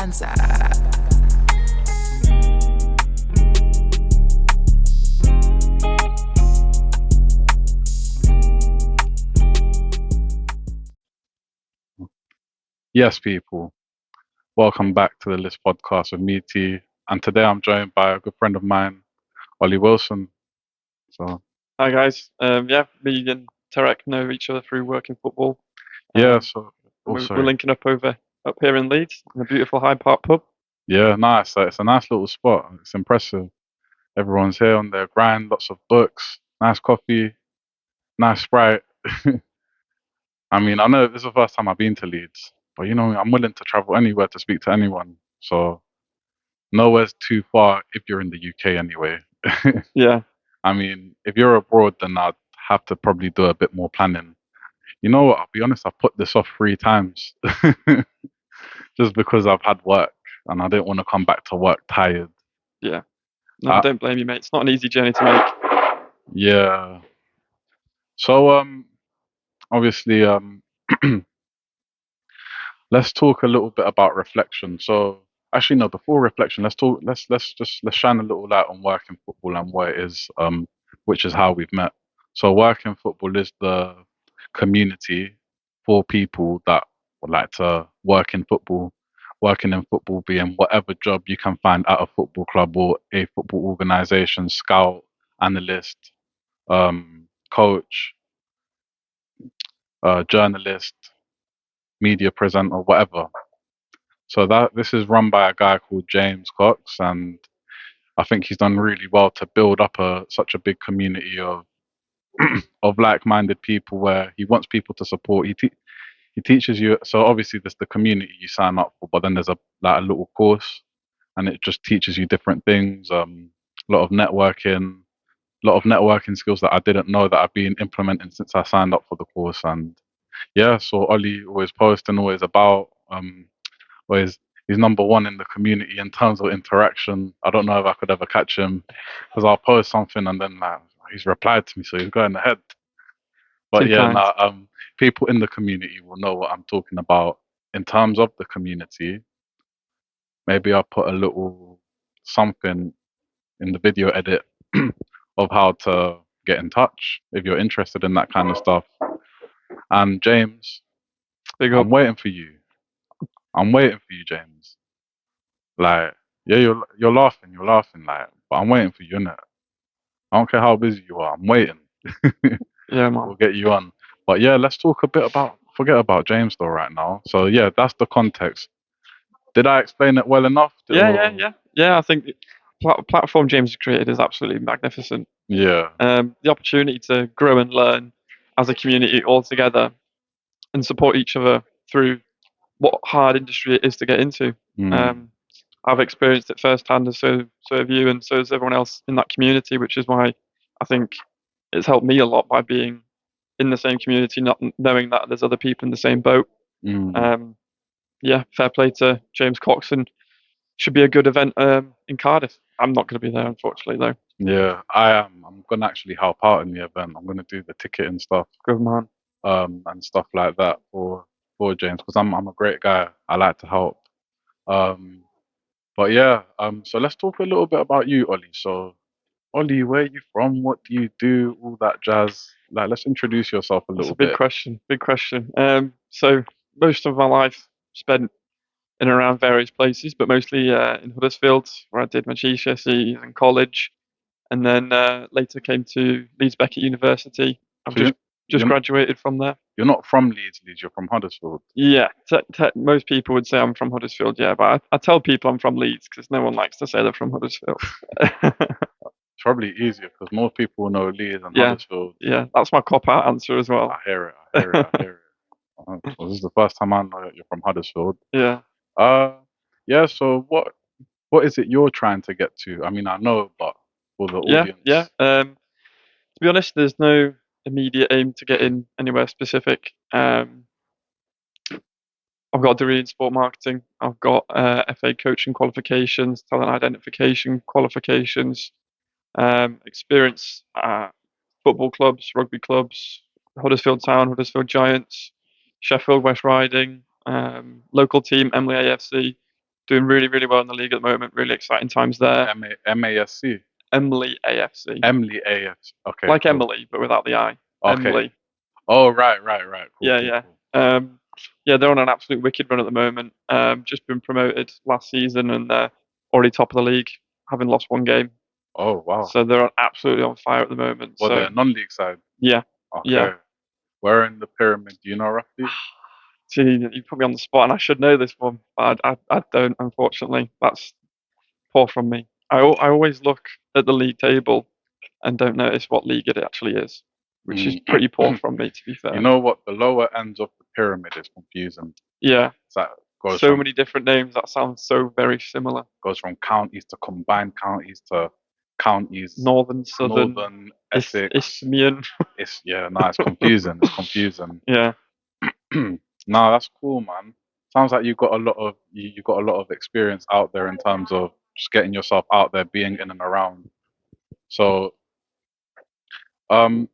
answer. Yes, people. Welcome back to the LIS podcast with me, T. And today I'm joined by a good friend of mine, Olly Wilson. So Hi guys. Me and Tarek know each other through working football. yeah, Um, so and oh we're sorry. linking up here in Leeds in the beautiful Hyde Park pub. Yeah, nice. It's a nice little spot. It's impressive. Everyone's here on their grind, lots of books, nice coffee, nice Sprite. I mean, I know this is the first time I've been to Leeds, but I'm willing to travel anywhere to speak to anyone. So nowhere's too far if you're in the UK anyway. Yeah, I mean, if you're abroad, then I'd have to probably do a bit more planning. You know what? I'll be honest, I've put this off 3 times just because I've had work and I didn't want to come back to work tired. yeah. No, I Uh, don't blame you, mate. It's not an easy journey to make. yeah. So obviously let's talk a little bit about reflection. So actually no, before reflection, let's shine a little light on work in football and what it is, which is how we've met. So work in football is the community for people that would like to work in football. Working in football being whatever job you can find at a football club or a football organization, scout, analyst, coach, journalist, media presenter, whatever. So that this is run by a guy called James Cox, and I think he's done really well to build up such a big community of of like-minded people where he wants people to support. He teaches you. So obviously there's the community you sign up for, but then there's a little course, and it just teaches you different things. A lot of networking skills that I didn't know that I've been implementing since I signed up for the course. And yeah, so Ollie always posting, always about. Where he's number one in the community in terms of interaction. I don't know if I could ever catch him because I'll post something and then he's replied to me, so he's going ahead. But Too yeah, kind. people in the community will know what I'm talking about in terms of the community. Maybe I'll put a little something in the video edit of how to get in touch if you're interested in that kind of stuff. And James, Big I'm up. waiting for you. I'm waiting for you, James. Like, yeah, you're laughing, like, but I'm waiting for you, innit? I don't care how busy you are, I'm waiting. Yeah, man. We'll get you on. But yeah, let's talk a bit about forget about James though right now. So yeah, that's the context. Did I explain it well enough? Yeah. I think the platform James has created is absolutely magnificent. Yeah. The opportunity to grow and learn as a community all together and support each other through what hard industry it is to get into. Mm, Um, I've experienced it firsthand, and so have you, and so has everyone else in that community. Which is why I think it's helped me a lot by being in the same community, not knowing that there's other people in the same boat. mm. Um, yeah, fair play to James Coxon. Should be a good event in Cardiff. I'm not going to be there, unfortunately, though. Yeah, I am. I'm gonna actually help out in the event. I'm gonna do the ticketing stuff, Good man. and stuff like that for James because I'm a great guy. I like to help. Um, but yeah, so let's talk a little bit about you, Ollie. So Ollie, where are you from? What do you do? All that jazz. Like, let's introduce yourself a That's a little big bit. question. Big question. So most of my life spent in and around various places, but mostly in Huddersfield, where I did my GCSEs and college, and then later came to Leeds Beckett University. I've So just you're graduated from there. you're not from Leeds. You're from Huddersfield. Yeah, most people would say I'm from Huddersfield, yeah, but I tell people I'm from Leeds because no one likes to say they're from Huddersfield. It's probably easier because most people know Leeds and Yeah, Huddersfield. yeah, that's my cop out answer as well. I hear it. I hear it. I hear it. So this is the first time I know that you're from Huddersfield. Yeah, Uh, yeah. So what is it you're trying to get to? I mean, I know, but for the yeah. audience. To be honest, there's no immediate aim to get in anywhere specific. I've got a degree in sport marketing. I've got FA coaching qualifications, talent identification qualifications, experience at football clubs, rugby clubs, Huddersfield Town, Huddersfield Giants, Sheffield West Riding, local team Emily AFC. doing really, really well in the league at the moment. Really exciting times there. MASC. Emily AFC, Emily AFC. Okay, like cool. Emily but without the I. Okay. Emily. Oh, right. Cool, Yeah, cool, yeah. cool. Yeah, they're on an absolute wicked run at the moment. Just been promoted last season and they're already top of the league, having lost one game. Oh, wow. So they're absolutely on fire at the moment. Well, So the non-league side. yeah, yeah. Okay. Where in the pyramid? Do you know roughly? See, you put me on the spot, and I should know this one, but I don't. Unfortunately, that's poor from me. I always look at the league table and don't notice what league it actually is, which is Mm. pretty poor from me, to be You fair. know what? The lower ends of the pyramid is confusing. Yeah, So that goes so from many different names that sound so very similar. counties to combined counties to counties, Northern, Southern, northern Essex. Isthmian. It's yeah, no, it's confusing. It's confusing. Yeah, No, that's cool, man. Sounds like you got a lot of experience out there in terms of just getting yourself out there, being in and around. So, um,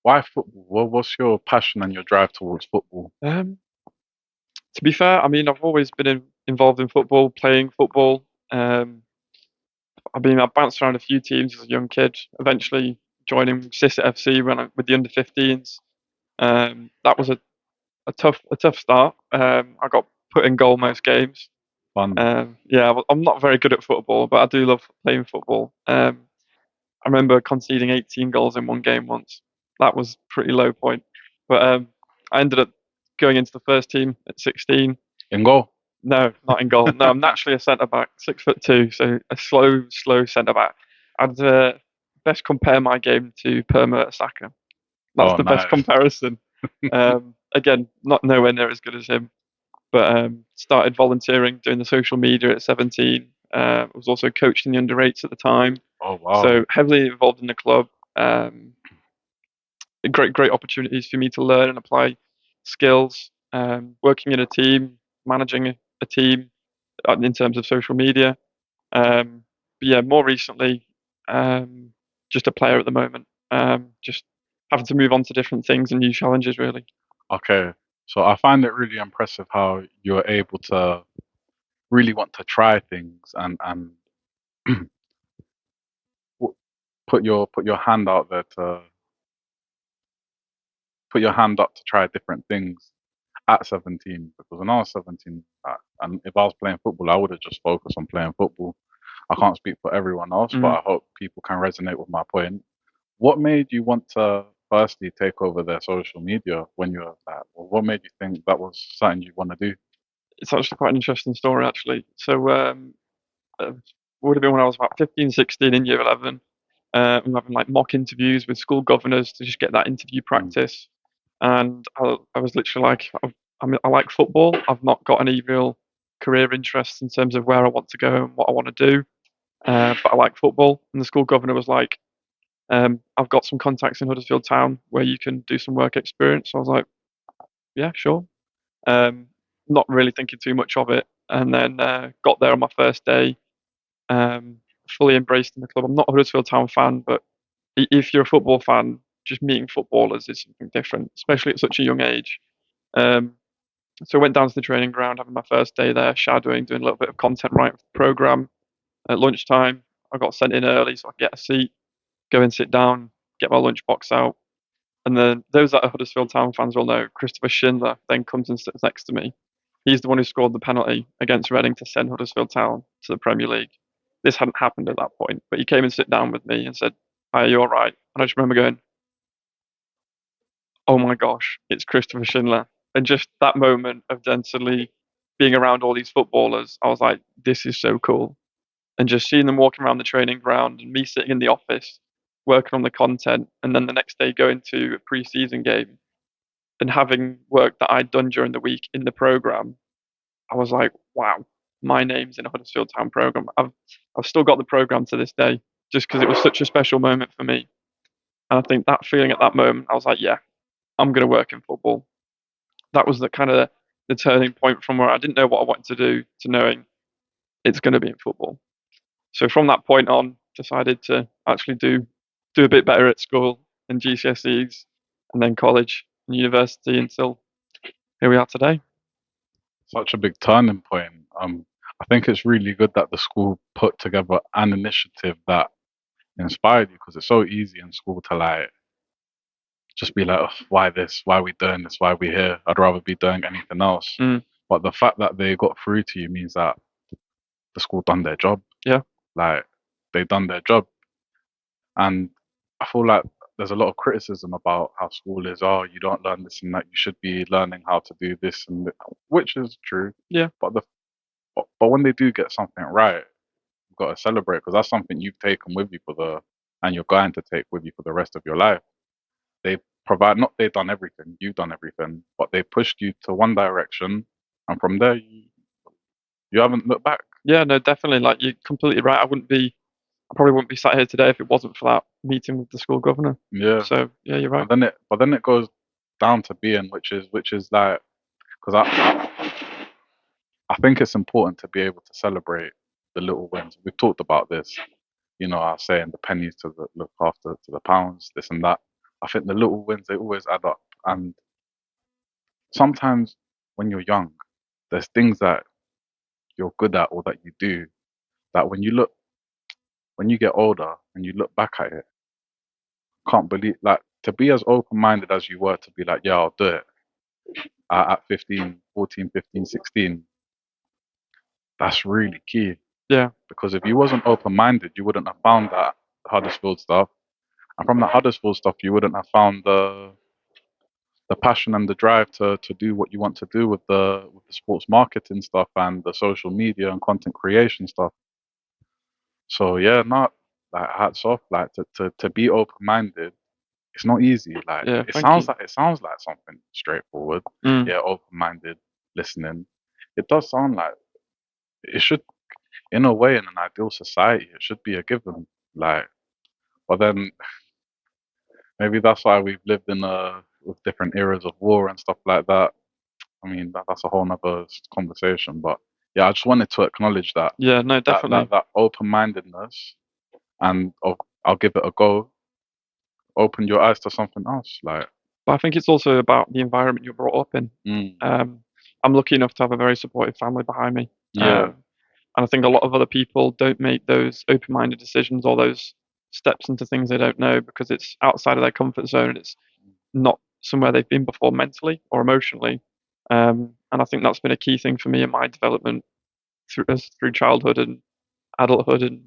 why football? What's your passion and your drive towards football? Um, to be fair, I mean, I've always been involved in football, playing football. I bounced around a few teams as a young kid. Eventually joining Sister FC with the under-15s. That was a tough start. I got put in goal most games. Fun. Yeah, I'm not very good at football, but I do love playing football. I remember conceding 18 goals in one game once. That was pretty low point. But I ended up going into the first team at 16. In goal. No, not in goal. No, I'm naturally a centre back, 6'2", so a slow centre back. I'd best compare my game to Per Mertesacker. That's Oh, the best nice. comparison. Again, not nowhere near as good as him, but started volunteering, doing the social media at 17. I was also coached in the under eights at the time, Oh, wow. so heavily involved in the club. Um, great opportunities for me to learn and apply skills. Working in a team, managing a team in terms of social media. But yeah, more recently, um, just a player at the moment. Just having to move on to different things and new challenges, really. Okay. So I find it really impressive how you're able to really want to try things and w- put your hand out there to put your hand up to try different things at 17. Because when I was 17, and if I was playing football, I would have just focused on playing football. I can't speak for everyone else, but Mm. I hope people can resonate with my point. What made you want to firstly take over their social media when you were that? Or what made you think that was something you want to do? It's actually quite an interesting story, actually. So, uh, would have been when I was about 15, 16 in year 11. I'm having like mock interviews with school governors to just get that interview Mm. practice. And I was literally like, I like football. I've not got any real career interests in terms of where I want to go and what I want to do. But I like football. And the school governor was like, I've got some contacts in Huddersfield Town where you can do some work experience. So I was like, yeah, sure. Um, Not really thinking too much of it. And then got there on my first day, um, fully embraced in the club. I'm not a Huddersfield Town fan, but if you're a football fan, just meeting footballers is something different, especially at such a young age. Um, so I went down to the training ground, having my first day there, shadowing, doing a little bit of content writing for the program. At lunchtime, I got sent in early so I could get a seat, go and sit down, get my lunchbox out. And then those that are Huddersfield Town fans will know Christopher Schindler then comes and sits next to me. He's the one who scored the penalty against Reading to send Huddersfield Town to the Premier League. This hadn't happened at that point, but he came and sit down with me and said, "Are you all right?" And I just remember going, "Oh my gosh, it's Christopher Schindler!" And just that moment of then suddenly being around all these footballers, I was like, "This is so cool." And just seeing them walking around the training ground and me sitting in the office working on the content, and then the next day going to a pre-season game and having work that I'd done during the week in the program, I was like, wow, my name's in a Huddersfield Town program. I've still got the program to this day, just because it was such a special moment for me. And I think that feeling at that moment, I was like, yeah, I'm going to work in football. That was the kind of the turning point from where I didn't know what I wanted to do to knowing it's going to be in football. So from that point on, decided to actually do a bit better at school and GCSEs, and then college and university until here we are today. Such a big turning point. I think it's really good that the school put together an initiative that inspired you, because it's so easy in school to like just be like, "Ugh, why this? Why are we doing this? Why are we here? I'd rather be doing anything else." Mm, But the fact that they got through to you means that the school done their job. yeah, Like they done their job, and I feel like there's a lot of criticism about how school is. Oh, you don't learn this and that. You should be learning how to do this and which is true. yeah, But but when they do get something right, you've got to celebrate, because that's something you've taken with you for the and you're going to take with you for the rest of your life. They provide, not they've done everything, you've done everything, but they pushed you to one direction, and from there you haven't looked back. yeah. No, definitely. Like you're completely right. I probably wouldn't be sat here today if it wasn't for that meeting with the school governor. Yeah, So yeah, you're right. but then it goes down to being, which is like, because I think it's important to be able to celebrate the little wins. We've talked about this, I was saying the pennies to the look after to the pounds, this and that. I think the little wins, they always add up, and sometimes when you're young, there's things that you're good at or that you do that when you get older and you look back at it, can't believe, like, to be as open minded as you were to be like, yeah, I'll do it at 15, 14, 15, 16. That's really key, Yeah, because if you wasn't open minded, you wouldn't have found that Huddersfield stuff, and from the Huddersfield stuff, you wouldn't have found the passion and the drive to do what you want to do with the sports marketing stuff and the social media and content creation stuff. So yeah, not like hats off, like to be open minded. It's not easy. Like yeah. Thank you. it sounds like something straightforward. Mm, Yeah, open minded, listening. It does sound like it should, in a way, in an ideal society, it should be a given. Like, but then maybe that's why we've lived in with different eras of war and stuff like that. I mean, that's a whole nother conversation. But yeah, I just wanted to acknowledge that yeah, no, definitely. that open mindedness, and I'll give it a go. Open your eyes to something else. Like, But I think it's also about the environment you're brought up in. mm, Um, I'm lucky enough to have a very supportive family behind me. yeah, And I think a lot of other people don't make those open-minded decisions or those steps into things they don't know because it's outside of their comfort zone and it's not somewhere they've been before mentally or emotionally. And I think that's been a key thing for me in my development through childhood and adulthood and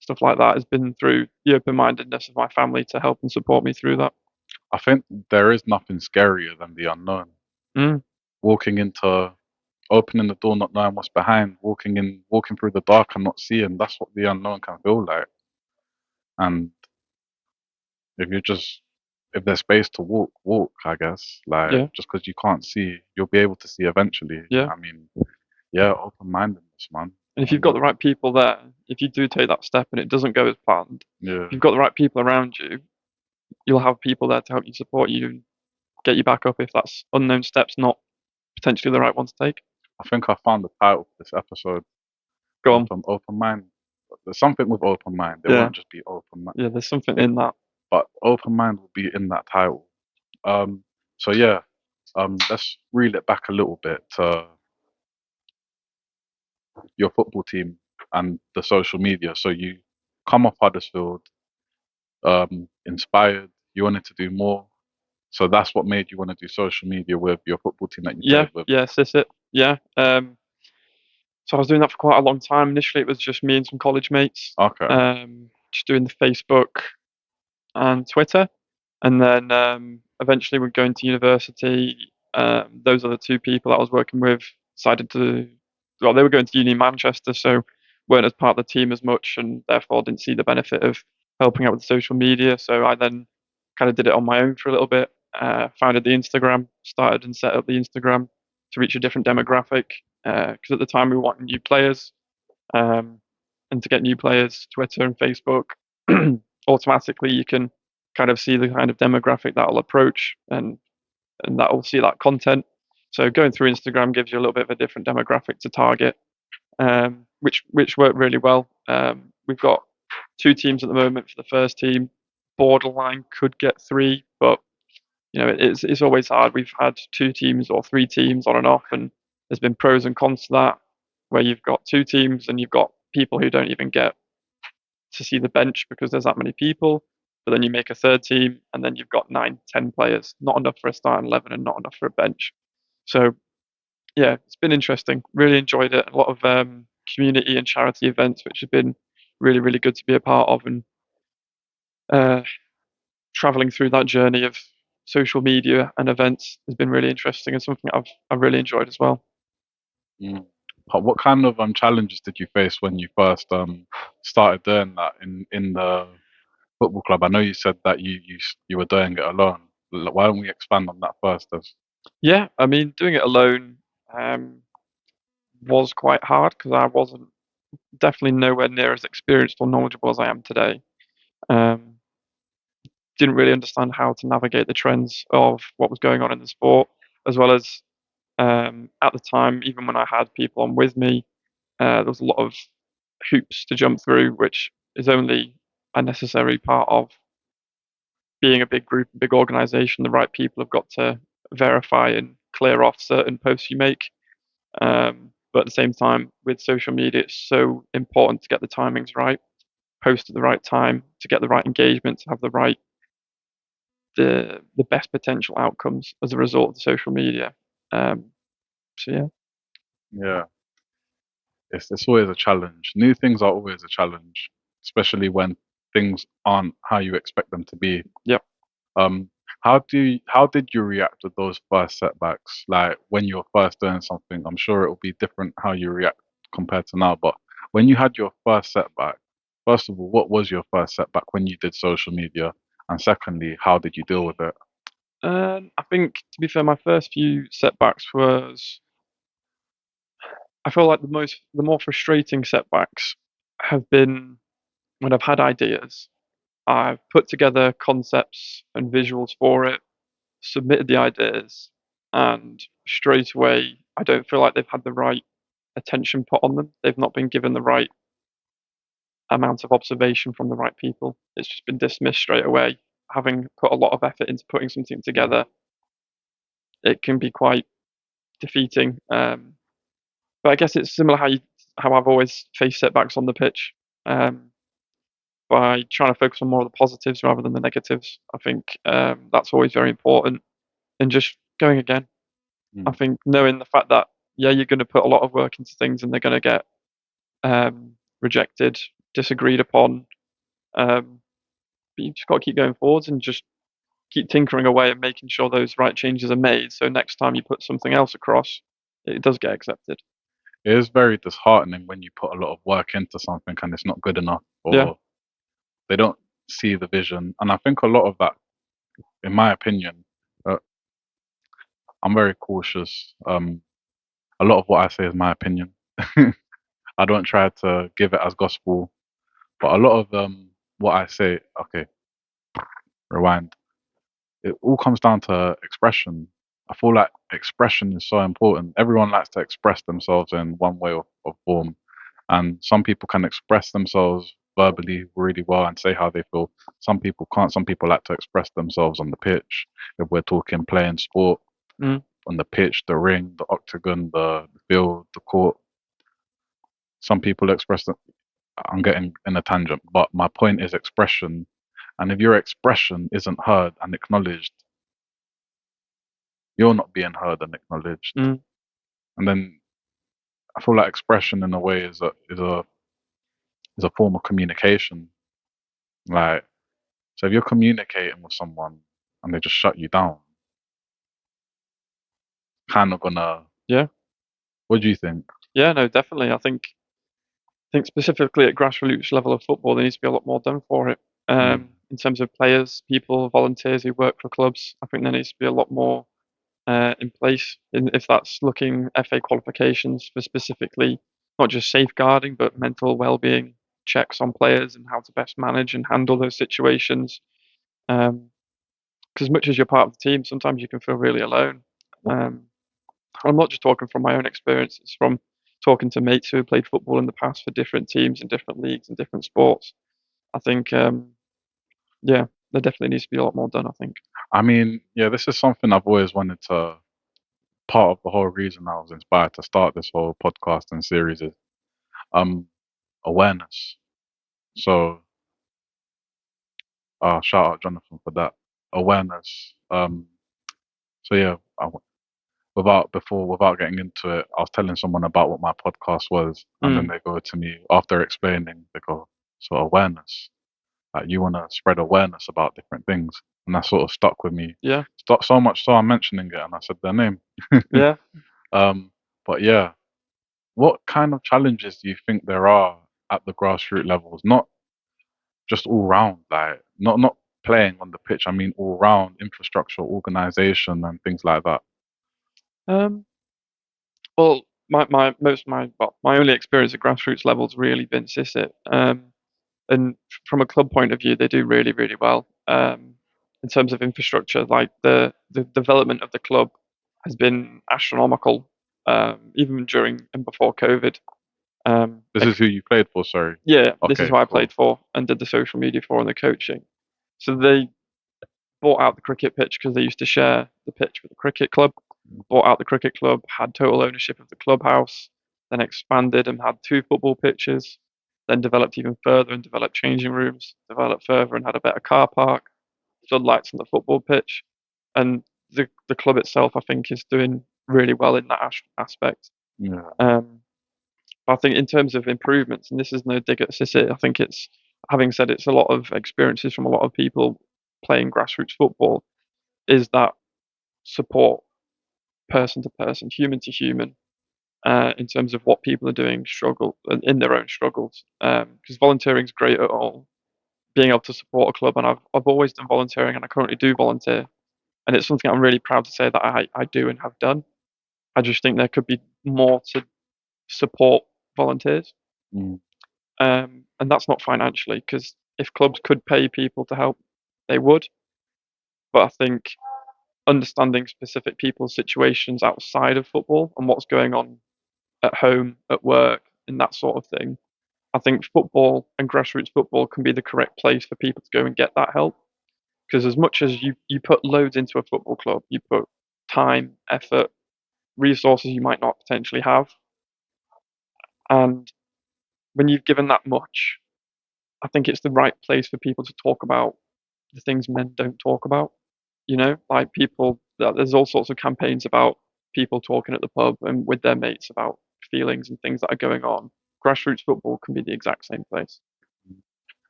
stuff like that has been through the open-mindedness of my family to help and support me through that. I think there is nothing scarier than the unknown. Mm, Walking into Opening the door, not knowing what's behind, walking through the dark and not seeing. That's what the unknown can feel like. And if you just if there's space to walk, I guess. Like, yeah, just because you can't see, you'll be able to see eventually. yeah. I mean, yeah, open mindedness, man. And if you've got Um, the right people there, if you do take that step and it doesn't go as planned, yeah, if you've got the right people around you, you'll have people there to help you support you and get you back up if that's unknown steps not potentially the right one to take. I think I found the title for this episode. Go on. Open mind. There's something with open mind. It Yeah. won't just be open mind, Yeah, there's something in that. but open mind will be in that title. Um, so yeah, let's reel it back a little bit to your football team and the social media. So you come off Huddersfield, inspired. You wanted to do more. So that's what made you want to do social media with your football team that you Yeah, played with. yeah, that's it. Yeah. So I was doing that for quite a long time. Initially, it was just me and some college mates, Okay. just doing the Facebook and Twitter. And then eventually, we're going to university. Those are the two people I was working with decided to, well, they were going to uni in Manchester, so weren't as part of the team as much, and therefore didn't see the benefit of helping out with social media. So I then kind of did it on my own for a little bit. Founded the Instagram, started and set up the Instagram to reach a different demographic. Because at the time we wanted new players, um, and to get new players, Twitter and Facebook, automatically you can kind of see the kind of demographic that will approach and that will see that content. So going through Instagram gives you a little bit of a different demographic to target, which worked really well. We've got two teams at the moment for the first team. Borderline could get three, but it's always hard. We've had two teams or three teams on and off, and there's been pros and cons to that. where you've got two teams and you've got people who don't even get to see the bench because there's that many people. But then you make a third team, and then you've got 9, 10 players, not enough for a starting 11 and not enough for a bench. So yeah, it's been interesting. Really enjoyed it. A lot of community and charity events, which have been really, really good to be a part of, and uh, traveling through that journey of social media and events has been really interesting and something I've really enjoyed as well. Mm. What kind of challenges did you face when you first started doing that in the football club? I know you said that you were doing it alone. Why don't we expand on that first? Yeah, I mean, doing it alone um, was quite hard because I wasn't definitely nowhere near as experienced or knowledgeable as I am today. Um, didn't really understand how to navigate the trends of what was going on in the sport, as well as at the time, even when I had people on with me, there was a lot of hoops to jump through, which is only a necessary part of being a big group, a big organization. The right people have got to verify and clear off certain posts you make. But at the same time, with social media, it's so important to get the timings right, post at the right time, to get the right engagement, to have the best potential outcomes as a result of the social media. Um, so yeah, Yeah, it's always a challenge. New things are always a challenge, especially when things aren't how you expect them to be. yep. Um, how did you react to those first setbacks? Like when you're first doing something, I'm sure it will be different how you react compared to now. But when you had your first setback, first of all, what was your first setback when you did social media? And secondly, how did you deal with it? I think, to be fair, my first few setbacks was, I feel like the more frustrating setbacks have been when I've had ideas, I've put together concepts and visuals for it, submitted the ideas, and straight away, I don't feel like they've had the right attention put on them. They've not been given the right amount of observation from the right people. It's just been dismissed straight away. Having put a lot of effort into putting something together, it can be quite defeating. But I guess it's similar how I've always faced setbacks on the pitch. Um, by trying to focus on more of the positives rather than the negatives. I think that's always very important. And just going again, I Mm. think knowing the fact that yeah, you're going to put a lot of work into things and they're going to get rejected, disagreed upon. But you just got to keep going forwards and just keep tinkering away and making sure those right changes are made. So next time you put something else across, it does get accepted. It is very disheartening when you put a lot of work into something and it's not good enough, Yeah. or they don't see the vision. And I think a lot of that, in my opinion, uh, I'm very cautious. A lot of what I say is my opinion. I don't try to give it as gospel, but a lot of what I say, okay, rewind. It all comes down to expression. I feel like expression is so important. Everyone likes to express themselves in one way or form, and some people can express themselves verbally really well and say how they feel. Some people can't. Some people like to express themselves on the pitch. If we're talking playing sport, Mm. on the pitch, the ring, the octagon, the field, the court. Some people express them. I'm getting in a tangent, but my point is expression. And if your expression isn't heard and acknowledged, you're not being heard and acknowledged. Mm. And then I feel like expression in a way is a form of communication. Like, so if you're communicating with someone and they just shut you down, kind of gonna. Yeah. What do you think? Yeah. No, definitely. I think specifically at grassroots level of football, there needs to be a lot more done for it. Mm, In terms of players, people, volunteers who work for clubs, I think there needs to be a lot more in place. If that's looking FA qualifications for specifically not just safeguarding, but mental well-being checks on players and how to best manage and handle those situations. Because as much as you're part of the team, sometimes you can feel really alone. Um, I'm not just talking from my own experience; it's from talking to mates who have played football in the past for different teams and different leagues and different sports. I think, yeah, there definitely needs to be a lot more done. I think. I mean, yeah, this is something I've always wanted to part of the whole reason I was inspired to start this whole podcast and series is um awareness. So shout out Jonathan for that awareness. So yeah, without getting into it, I was telling someone about what my podcast was, and then Mm. they go to me after explaining. They go, "So awareness, like you want to spread awareness about different things," and that sort of stuck with me. Yeah. Stuck so much so I'm mentioning it, and I said their name. Yeah. um, but yeah, what kind of challenges do you think there are at the grassroots levels? Not just all round, like not playing on the pitch. I mean all round infrastructure, organization, and things like that. Um, well, my only experience at grassroots level's really been Sissit. And from a club point of view, they do really, really well. In terms of infrastructure, like the development of the club has been astronomical, even during and before COVID. This Like, is who you played for, sorry. yeah, this is Okay, who I cool. played for and did the social media for and the coaching. So they bought out the cricket pitch because they used to share the pitch with the cricket club. Bought out the cricket club, had total ownership of the clubhouse, then expanded and had two football pitches, then developed even further and developed changing rooms, developed further and had a better car park, floodlights on the football pitch. And the club itself, I think, is doing really well in that aspect. Yeah. Um, I think in terms of improvements, and this is no dig at Sissit, I think it's, having said it's a lot of experiences from a lot of people playing grassroots football, is that support person to person, human to human, in terms of what people are doing, struggle in their own struggles. Because volunteering is great at all. Being able to support a club, and I've always done volunteering, and I currently do volunteer, and it's something I'm really proud to say that I do and have done. I just think there could be more to support volunteers, Mm. and that's not financially, because if clubs could pay people to help, they would. But I think understanding specific people's situations outside of football and what's going on at home, at work, and that sort of thing. I think football and grassroots football can be the correct place for people to go and get that help. Because as much as you put loads into a football club, you put time, effort, resources you might not potentially have. And when you've given that much, I think it's the right place for people to talk about the things men don't talk about. You know, like people, there's all sorts of campaigns about people talking at the pub and with their mates about feelings and things that are going on. Grassroots football can be the exact same place.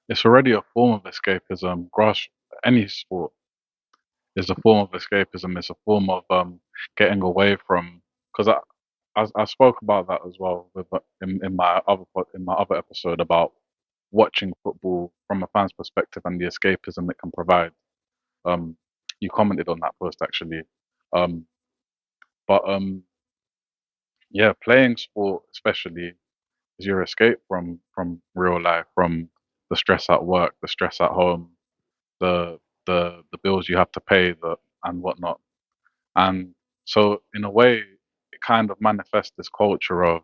It's already a form of escapism. Any sport is a form of escapism. It's a form of getting away from. Because I spoke about that as well in my in my other episode about watching football from a fan's perspective and the escapism it can provide. Um, you commented on that post actually. Um, but yeah, playing sport especially is your escape from real life, from the stress at work, the stress at home, the the bills you have to pay, and whatnot. And so in a way, it kind of manifests this culture of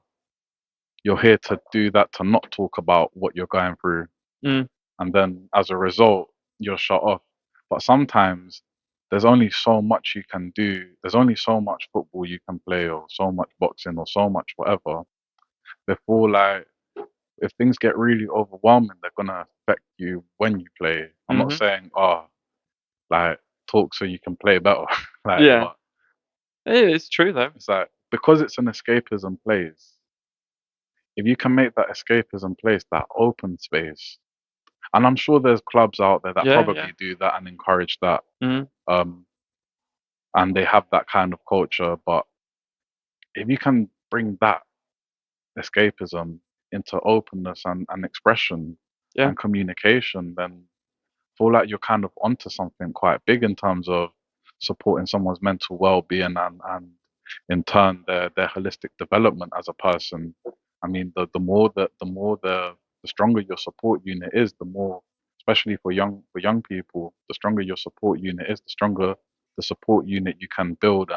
you're here to do that, to not talk about what you're going through, Mm, and then as a result, you're shut off. But sometimes there's only so much you can do. There's only so much football you can play, or so much boxing, or so much whatever, before like if things get really overwhelming, they're gonna affect you when you play. I'm not hmm. saying, oh, like talk so you can play better, like, Yeah, but it's true though. it's like because it's an escapism place. If you can make that escapism place that open space, and I'm sure there's clubs out there that Yeah, yeah. probably do that and encourage that, Mm, um, and they have that kind of culture. But if you can bring that escapism into openness and expression yeah. and communication, then feel like you're kind of onto something quite big in terms of supporting someone's mental well-being and in turn their holistic development as a person. I mean, the stronger your support unit is, the more, especially for young people, the stronger your support unit is, the stronger the support unit you can build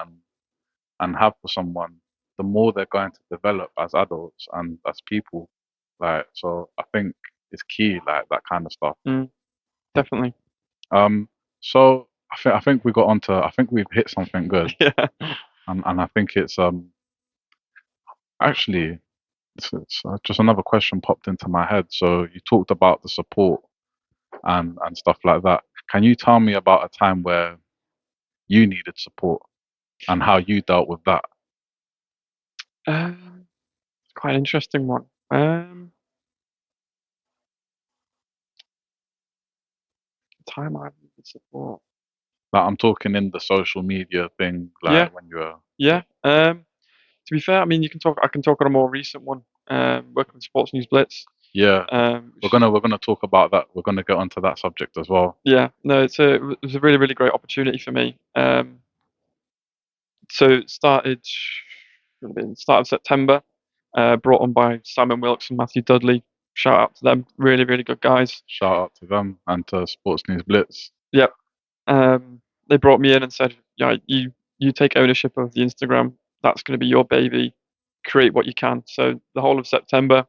and have for someone, the more they're going to develop as adults and as people. Like, so I think it's key, like that kind of stuff. Mm, definitely. Um, so I think we got onto. I think we've hit something good. Yeah. and I think it's actually it's just another question popped into my head. So you talked about the support and stuff like that. Can you tell me about a time where you needed support and how you dealt with that? Um, Quite an interesting one. Time I needed support. Like I'm talking in the social media thing, Yeah, like when you're yeah. To be fair, I mean, you can talk. I can talk on a more recent one. Working with Sports News Blitz. yeah, Which, we're gonna talk about that. We're gonna get onto that subject as well. yeah, no, it was a really really great opportunity for me. So it started would have been start of September. Brought on by Simon Wilkes and Matthew Dudley. Shout out to them. Really really good guys. Shout out to them and to Sports News Blitz. Yep. They brought me in and said, "Yeah, you take ownership of the Instagram. That's going to be your baby. Create what you can." So the whole of September,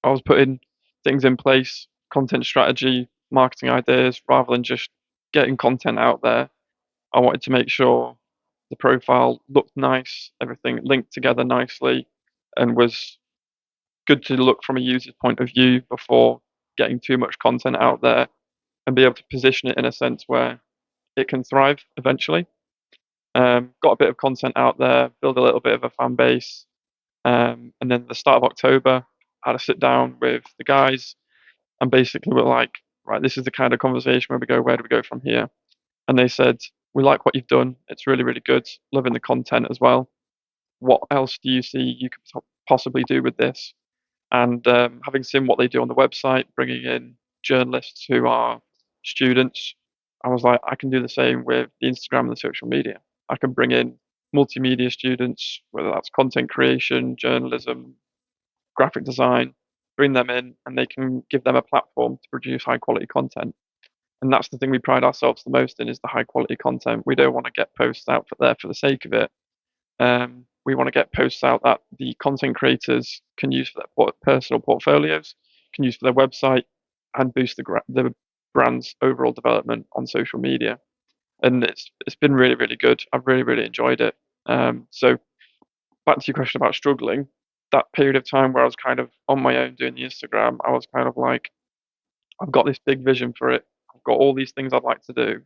I was putting things in place, content strategy, marketing ideas, rather than just getting content out there. I wanted to make sure the profile looked nice, everything linked together nicely, and was good to look from a user's point of view before getting too much content out there, and be able to position it in a sense where it can thrive eventually. Got a bit of content out there, build a little bit of a fan base, and then the start of October, I had a sit down with the guys, and basically we're like, right, this is the kind of conversation where we go, where do we go from here? And they said, we like what you've done. It's really, really good. Loving the content as well. What else do you see you could possibly do with this? And having seen what they do on the website, bringing in journalists who are students, I was like, I can do the same with the Instagram and the social media. I can bring in multimedia students, whether that's content creation, journalism, graphic design, bring them in, and they can give them a platform to produce high quality content. And that's the thing we pride ourselves the most in, is the high quality content. We don't want to get posts out for there for the sake of it. We want to get posts out that the content creators can use for their personal portfolios, can use for their website, and boost the brand's overall development on social media. And it's been really really good. I've really really enjoyed it. So back to your question about struggling, that period of time where I was kind of on my own doing the Instagram, I was kind of like, I've got this big vision for it. I've got all these things I'd like to do,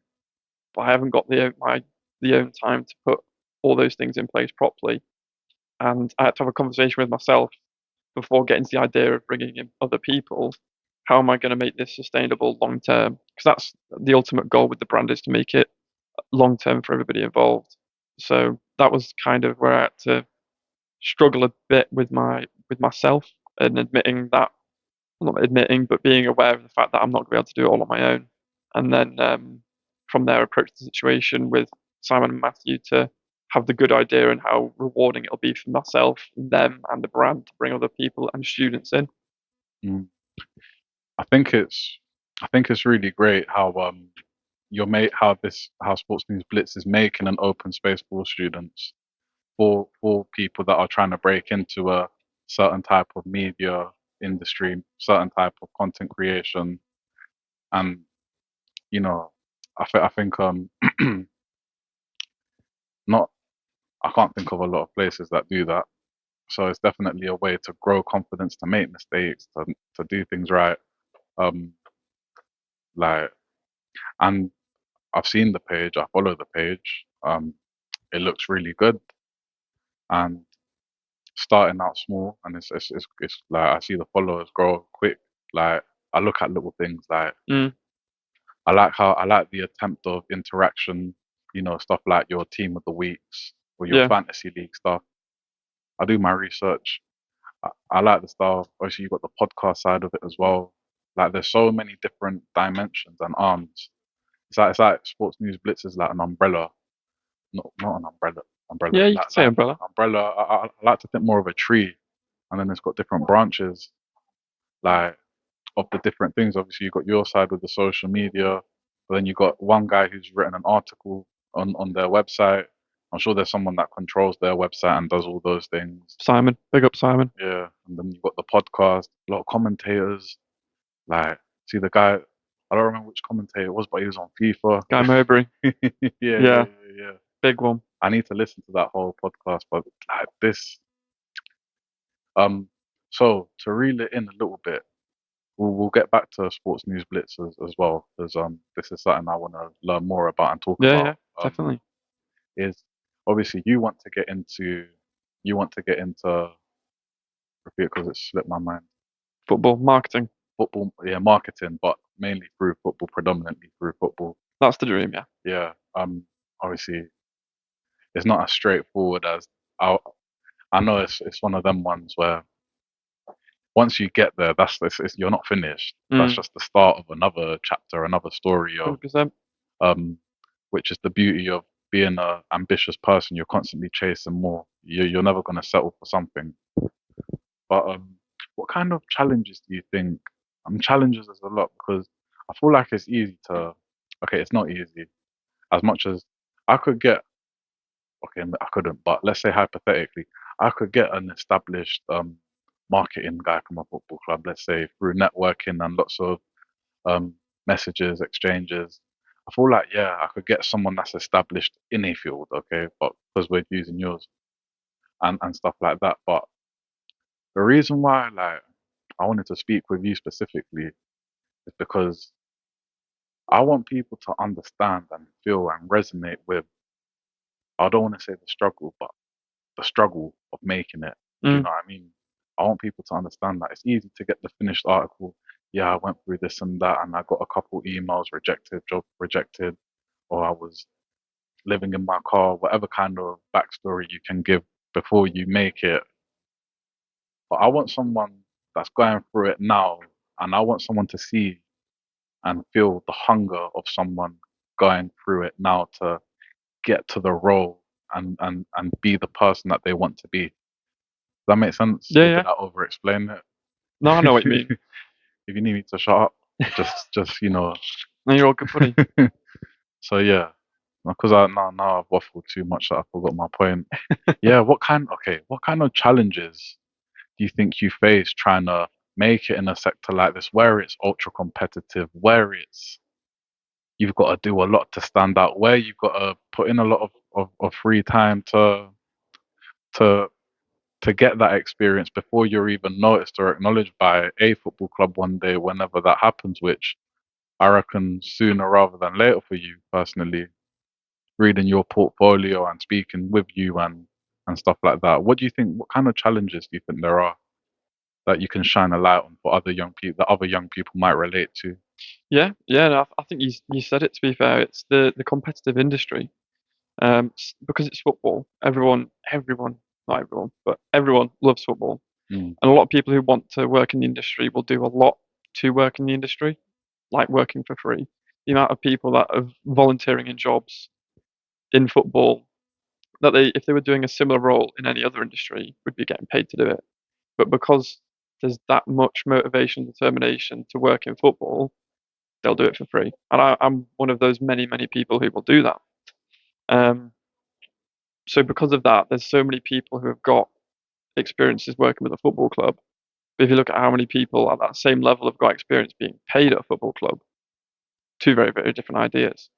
but I haven't got the own time to put all those things in place properly. And I had to have a conversation with myself before getting to the idea of bringing in other people. How am I going to make this sustainable long term? Because that's the ultimate goal with the brand, is to make it long term for everybody involved. So that was kind of where I had to struggle a bit with myself, and admitting that, well, not admitting, but being aware of the fact that I'm not going to be able to do it all on my own. And then from there, approach the situation with Simon and Matthew to have the good idea and how rewarding it'll be for myself, them, and the brand to bring other people and students in. Mm. I think it's really great how how Sports News Blitz is making an open space for students, for people that are trying to break into a certain type of media industry, certain type of content creation, and you know, I think not I can't think of a lot of places that do that. So it's definitely a way to grow confidence, to make mistakes, to do things right. Um, like, and I've seen the page, I follow the page. It looks really good, and starting out small, and it's like I see the followers grow quick. Like I look at little things like Mm, I like the attempt of interaction, stuff like your team of the weeks or your yeah, fantasy league stuff. I do my research. I like the stuff. Obviously, you've got the podcast side of it as well. Like there's so many different dimensions and arms. It's like Sports News Blitz is like an umbrella, not an umbrella. Umbrella, yeah, you could like say like umbrella. umbrella. I like to think more of a tree, and then it's got different branches, like of the different things. Obviously, you've got your side with the social media, but then you've got one guy who's written an article on their website. I'm sure there's someone that controls their website and does all those things. Simon, big up Simon. Yeah, and then you've got the podcast, a lot of commentators. Like, see the guy, I don't remember which commentator it was, but he was on FIFA. Guy Mowbray. Yeah, yeah, Yeah, yeah, yeah. Big one. I need to listen to that whole podcast, but like this, so to reel it in a little bit, we'll get back to sports news blitz as well, because this is something I want to learn more about and talk Yeah, yeah, about. definitely. Is obviously you want to get into repeat because it slipped my mind. Football marketing. Football, yeah, marketing, but mainly through football, predominantly through football. That's the dream. Yeah. Yeah. Obviously, it's not as straightforward as I. I know it's one of them ones where once you get there, you're not finished. That's Mm, just the start of another chapter, another story of 100%. um, which is the beauty of being a ambitious person. You're constantly chasing more. You're never going to settle for something. But what kind of challenges do you think? Challenges is a lot because I feel like it's easy to. Okay, it's not easy as much as I could get. Okay, I couldn't, but let's say hypothetically, I could get an established marketing guy from a football club. Let's say through networking and lots of messages, exchanges. I feel like yeah, I could get someone that's established in a field. Okay, but because we're using yours and stuff like that. But the reason why like I wanted to speak with you specifically is because I want people to understand and feel and resonate with, I don't want to say the struggle, but the struggle of making it. Do you Mm. know what I mean? I want people to understand that it's easy to get the finished article. Yeah, I went through this and that, and I got a couple emails rejected, job rejected, or I was living in my car, whatever kind of backstory you can give before you make it. But I want someone that's going through it now, and I want someone to see and feel the hunger of someone going through it now to get to the role and be the person that they want to be. Does that make sense? Yeah, Or did yeah. I over explain it? No, I know what you mean. If you need me to shut up, just No, you're all good, buddy. so yeah. Because I now I've waffled too much that I forgot my point. Yeah, what kind of challenges do you think you face trying to make it in a sector like this where it's ultra competitive, where you've got to do a lot to stand out, where you've got to put in a lot of free time to to get that experience before you're even noticed or acknowledged by a football club one day, whenever that happens, which I reckon sooner rather than later for you personally, reading your portfolio and speaking with you and stuff like that. What do you think? What kind of challenges do you think there are that you can shine a light on for other young people that other young people might relate to? Yeah, yeah. No, I think you said it. To be fair, it's the competitive industry. Because it's football. Everyone, not everyone, but everyone loves football, Mm, and a lot of people who want to work in the industry will do a lot to work in the industry, like working for free. The amount of people that are volunteering in jobs in football that if they were doing a similar role in any other industry, would be getting paid to do it. But because there's that much motivation, determination to work in football, they'll do it for free. And I'm one of those many people who will do that. Um, so because of that, there's so many people who have got experiences working with a football club. But if you look at how many people at that same level have got experience being paid at a football club, two very different ideas.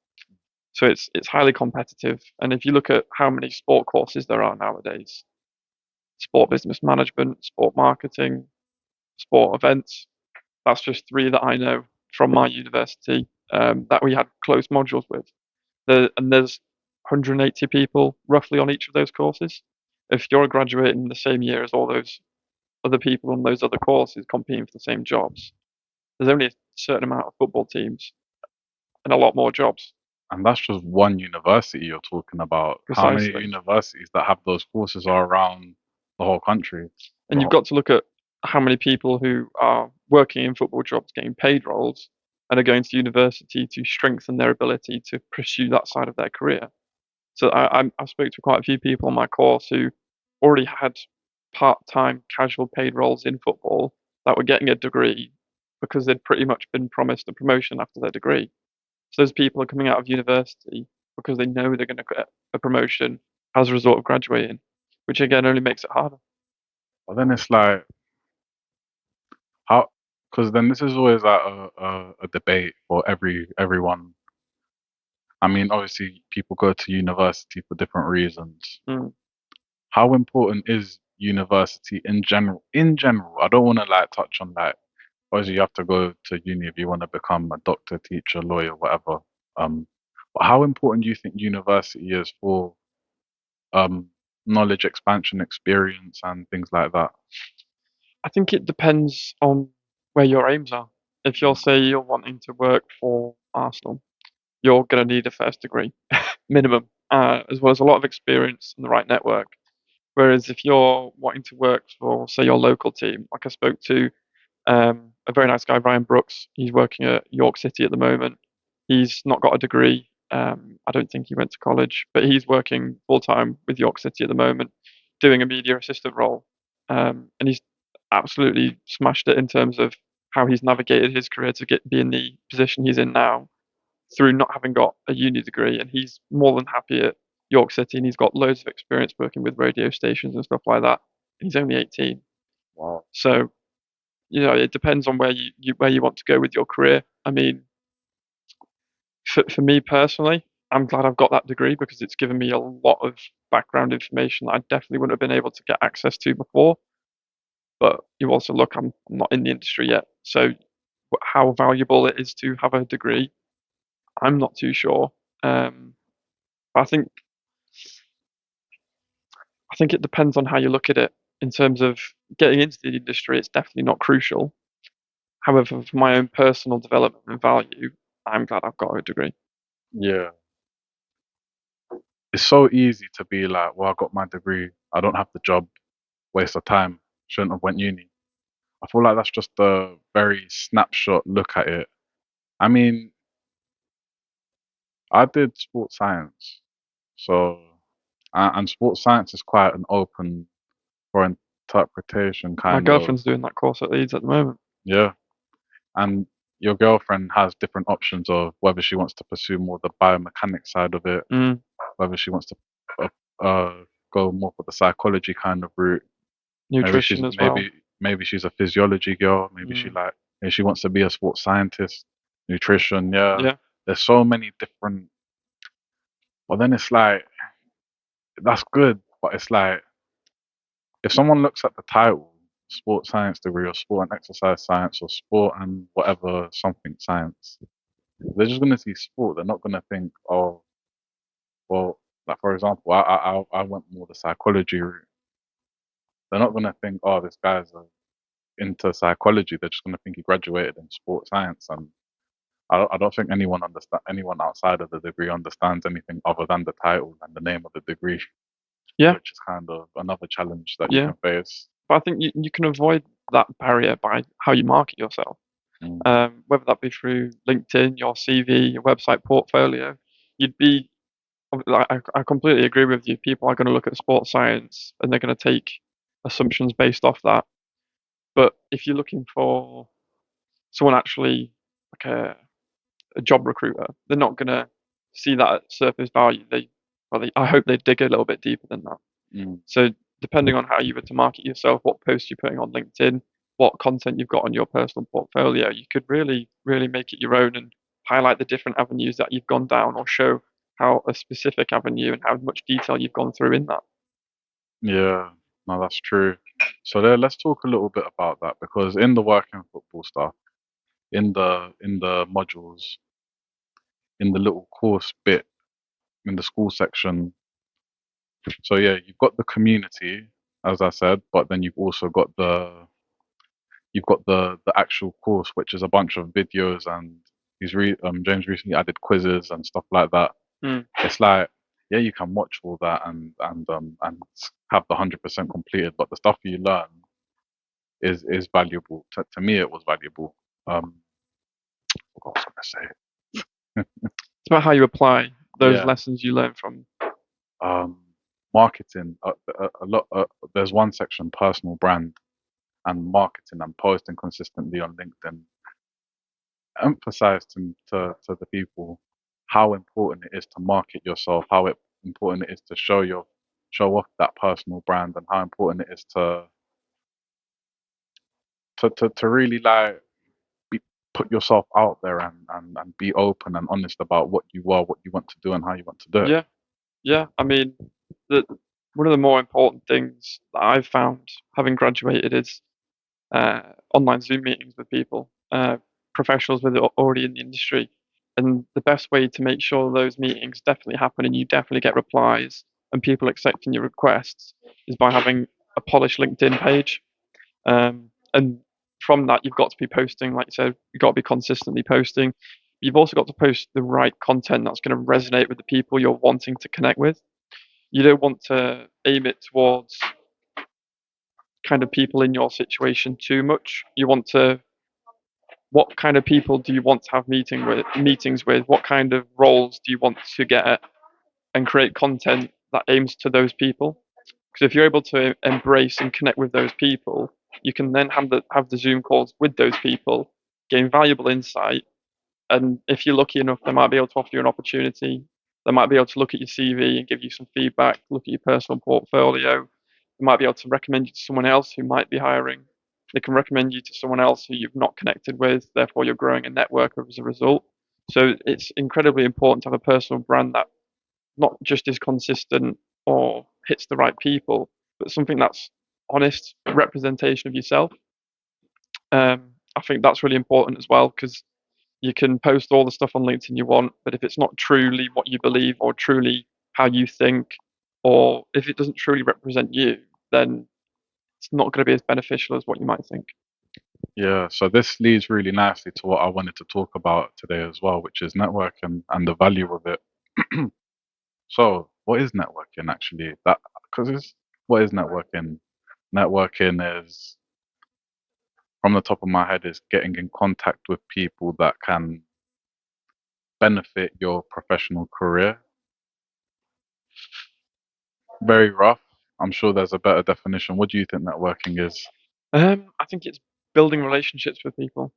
So it's highly competitive. And if you look at how many sport courses there are nowadays, sport business management, sport marketing, sport events, that's just three that I know from my university that we had close modules with. And there's 180 people roughly on each of those courses. If you're graduating the same year as all those other people on those other courses competing for the same jobs, there's only a certain amount of football teams and a lot more jobs. and that's just one university you're talking about. How many Precisely. universities that have those courses are around the whole country? And The you've whole, got to look at how many people who are working in football jobs, getting paid roles, and are going to university to strengthen their ability to pursue that side of their career. So I spoke to quite a few people on my course who already had part-time casual paid roles in football that were getting a degree because they'd pretty much been promised a promotion after their degree. So those people are coming out of university because they know they're going to get a promotion as a result of graduating, which again only makes it harder. but then it's like how, because then this is always like a debate for everyone. I mean, obviously, people go to university for different reasons. Mm. How important is university in general? In general, I don't want to like touch on like obviously you have to go to uni if you want to become a doctor, teacher, lawyer, whatever. Um, but how important do you think university is for um knowledge expansion, experience, and things like that? I think it depends on where your aims are. If you're Mm. say you're wanting to work for Arsenal, you're going to need a first degree minimum, as well as a lot of experience and the right network. Whereas if you're wanting to work for say your local team, like I spoke to a very nice guy, Ryan Brooks. He's working at York City at the moment. He's not got a degree. I don't think he went to college, but he's working full time with York City at the moment, doing a media assistant role. And he's absolutely smashed it in terms of how he's navigated his career to be in the position he's in now through not having got a uni degree. And he's more than happy at York City, and he's got loads of experience working with radio stations and stuff like that. And he's only 18, Wow. so it depends on where you want to go with your career. I mean, for me personally, I'm glad I've got that degree because it's given me a lot of background information that I definitely wouldn't have been able to get access to before. But you also look, I'm not in the industry yet, so how valuable it is to have a degree, I'm not too sure. Um, I think I think it depends on how you look at it. In terms of getting into the industry, it's definitely not crucial. However, for my own personal development and value, I'm glad I've got a degree. Yeah, it's so easy to be like, well, I got my degree, I don't have the job, waste of time, shouldn't have went uni. I feel like that's just a very snapshot look at it. I mean, I did sports science, so and sports science is quite an open for interpretation My kind of. girlfriend's doing that course at Leeds at the moment. Yeah, and your girlfriend has different options of whether she wants to pursue more the biomechanics side of it, Mm, whether she wants to uh, uh, go more for the psychology kind of route. Maybe she's nutrition as well. maybe she's a physiology girl. Mm, Maybe she wants to be a sports scientist, nutrition. Yeah, yeah, there's so many different. But then it's like that's good, but it's like if someone looks at the title, sports science degree or sport and exercise science or sport and whatever something science, they're just gonna see sport. They're not gonna think, oh, well, like for example, I went more the psychology route. They're not gonna think, oh, this guy's into psychology. They're just gonna think he graduated in sports science, and I don't think anyone outside of the degree understands anything other than the title and the name of the degree, yeah, which is kind of another challenge that you yeah. can face. But I think you can avoid that barrier by how you market yourself. Mm. Whether that be through LinkedIn, your CV, your website portfolio, you'd be. I completely agree with you. People are going to look at sports science and they're going to take assumptions based off that. But if you're looking for someone actually like a job recruiter, they're not gonna see that at surface value. I hope they dig a little bit deeper than that. Mm. So depending on how you were to market yourself, what posts you're putting on LinkedIn, what content you've got on your personal portfolio, you could really, really make it your own and highlight the different avenues that you've gone down or show how a specific avenue and how much detail you've gone through in that. Yeah, no, that's true. So let's talk a little bit about that because in the working football stuff, in the modules, in the little course bit, in the school section. So yeah, you've got the community, as I said, but then you've got the actual course, which is a bunch of videos and James recently added quizzes and stuff like that. Mm. It's like yeah, you can watch all that and have the 100% completed, but the stuff you learn is valuable. To me, it was valuable. What was I gonna say? It's about how you apply those Yeah, lessons you learn from. um, marketing. A lot. There's one section, personal brand and marketing and posting consistently on LinkedIn. Emphasize to the people how important it is to market yourself, important it is to show off that personal brand, and how important it is to really like put yourself out there and be open and honest about what you are, what you want to do, and how you want to do it. Yeah, yeah. I mean, the one of the more important things that I've found having graduated is online Zoom meetings with people, professionals with already in the industry. And the best way to make sure those meetings definitely happen and you definitely get replies and people accepting your requests is by having a polished LinkedIn page. And from that, you've got to be posting, like you said, you've got to be consistently posting. You've also got to post the right content that's going to resonate with the people you're wanting to connect with. You don't want to aim it towards kind of people in your situation too much. You want to what kind of people do you want to have meetings with? What kind of roles do you want to get at? And create content that aims to those people. Because if you're able to embrace and connect with those people, you can then have the Zoom calls with those people, gain valuable insight, and if you're lucky enough, they might be able to offer you an opportunity. They might be able to look at your CV and give you some feedback, look at your personal portfolio. They might be able to recommend you to someone else who might be hiring. They can recommend you to someone else who you've not connected with, therefore you're growing a network as a result. So it's incredibly important to have a personal brand that not just is consistent or hits the right people, but something that's honest representation of yourself. I think that's really important as well because you can post all the stuff on LinkedIn you want, but if it's not truly what you believe or truly how you think, or if it doesn't truly represent you, then it's not going to be as beneficial as what you might think. Yeah, so this leads really nicely to what I wanted to talk about today as well, which is networking and the value of it. So, what is networking actually? That because it's what is networking? Networking is, from the top of my head, is getting in contact with people that can benefit your professional career. Very rough. I'm sure there's a better definition. What do you think networking is? I think it's building relationships with people.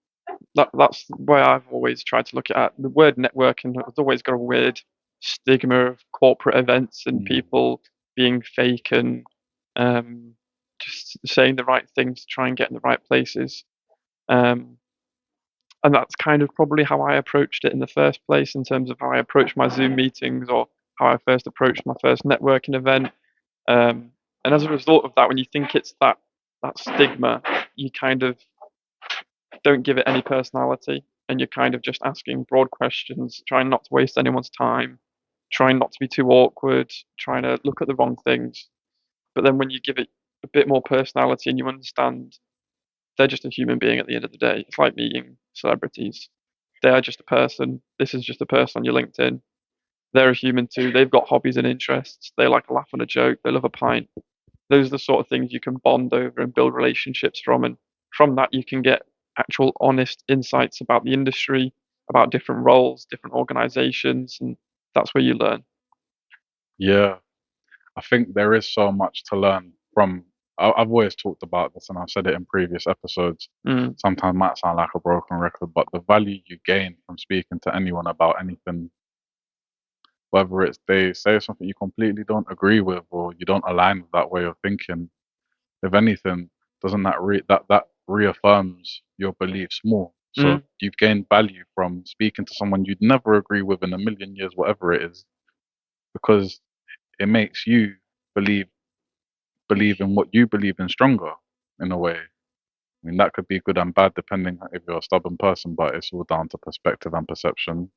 That's why I've always tried to look at the word networking. It's always got a weird stigma of corporate events and Mm. people being fake and um, just saying the right things to try and get in the right places. Um, and that's kind of probably how I approached it in the first place in terms of how I approached my Zoom meetings or how I first approached my first networking event. And as a result of that, when you think it's that stigma, you kind of don't give it any personality, and you're kind of just asking broad questions, trying not to waste anyone's time, trying not to be too awkward, trying to look at the wrong things. But then when you give it a bit more personality and you understand they're just a human being at the end of the day, it's like meeting celebrities. They are just a person. This is just a person on your LinkedIn. They're a human too. They've got hobbies and interests. They like a laugh and a joke. They love a pint. Those are the sort of things you can bond over and build relationships from. And from that, you can get actual honest insights about the industry, about different roles, different organizations. And that's where you learn. Yeah, I think there is so much to learn from. I've always talked about this, and I've said it in previous episodes. Mm, Sometimes it might sound like a broken record, but the value you gain from speaking to anyone about anything, whether it's they say something you completely don't agree with or you don't align with that way of thinking, if anything, doesn't that reaffirms your beliefs more? So mm, you've gained value from speaking to someone you'd never agree with in a million years, whatever it is, because it makes you believe believe in what you believe in stronger in a way. I mean, that could be good and bad depending if you're a stubborn person, but it's all down to perspective and perception.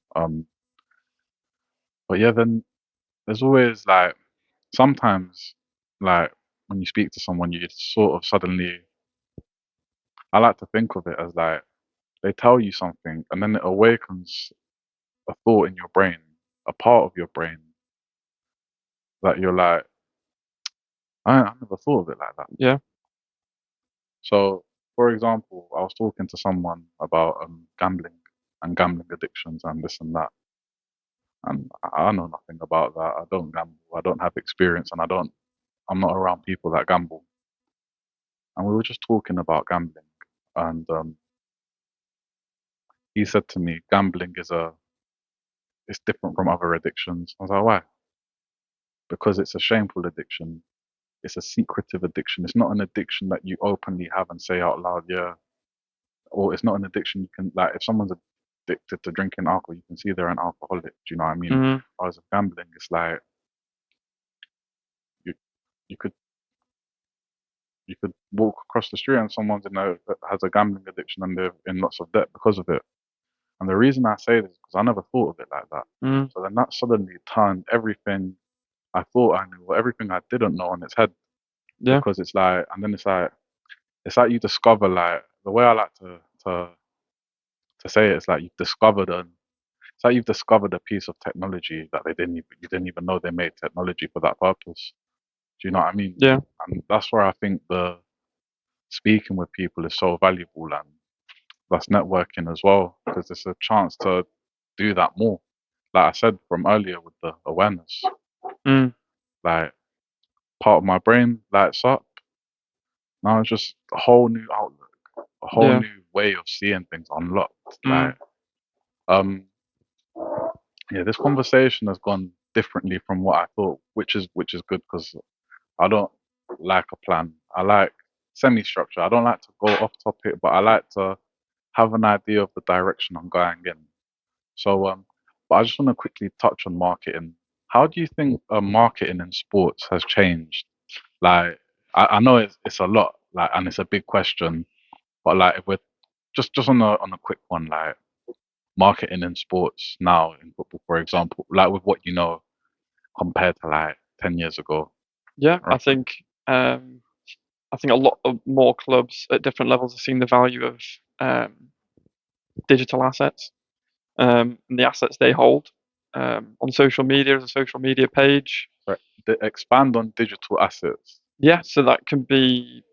But yeah, then there's always like sometimes like when you speak to someone, you sort of suddenly. I like to think of it as like they tell you something, and then it awakens a thought in your brain, a part of your brain that you're like, I never thought of it like that. yeah. So, for example, I was talking to someone about gambling and gambling addictions and this and that, and I know nothing about that. I don't gamble. I don't have experience, and I'm not around people that gamble. And we were just talking about gambling, and he said to me, gambling it's different from other addictions. I was like, why? Because it's a shameful addiction. It's a secretive addiction. It's not an addiction that you openly have and say out loud, yeah, or it's not an addiction. You can like if someone's addicted to drinking alcohol, you can see they're an alcoholic. Do you know what I mean? Mm, Whereas with gambling, it's like you you could you could walk across the street and someone's has a gambling addiction and they're in lots of debt because of it. And the reason I say this is because I never thought of it like that. mm, So then that suddenly turned everything I thought I knew, or everything I didn't know, on its head. yeah, Because it's like, and then it's like you discover, like the way I like to say it, it's like it's like you've discovered a piece of technology that you didn't even know they made technology for that purpose. Do you know what I mean? yeah, And that's where I think the speaking with people is so valuable, and that's networking as well, because it's a chance to do that more. Like I said from earlier with the awareness, mm, like part of my brain lights up. Now it's just a whole new outlook, a whole yeah, new way of seeing things unlocked. mm, Um, yeah, this conversation has gone differently from what I thought, which is good because I don't like a plan. I like semi-structure. I don't like to go off topic, but I like to have an idea of the direction I'm going in. So, but I just want to quickly touch on marketing. How do you think marketing in sports has changed? Like, I know it's a lot, like, and it's a big question, but like, if we're just on a quick one, like marketing in sports now in football, for example, like with what you know compared to like 10 years ago, yeah. roughly. I think a lot of more clubs at different levels have seen the value of um, digital assets and the assets they hold on social media as a social media page. Right. Expand on digital assets. Yeah, so that can be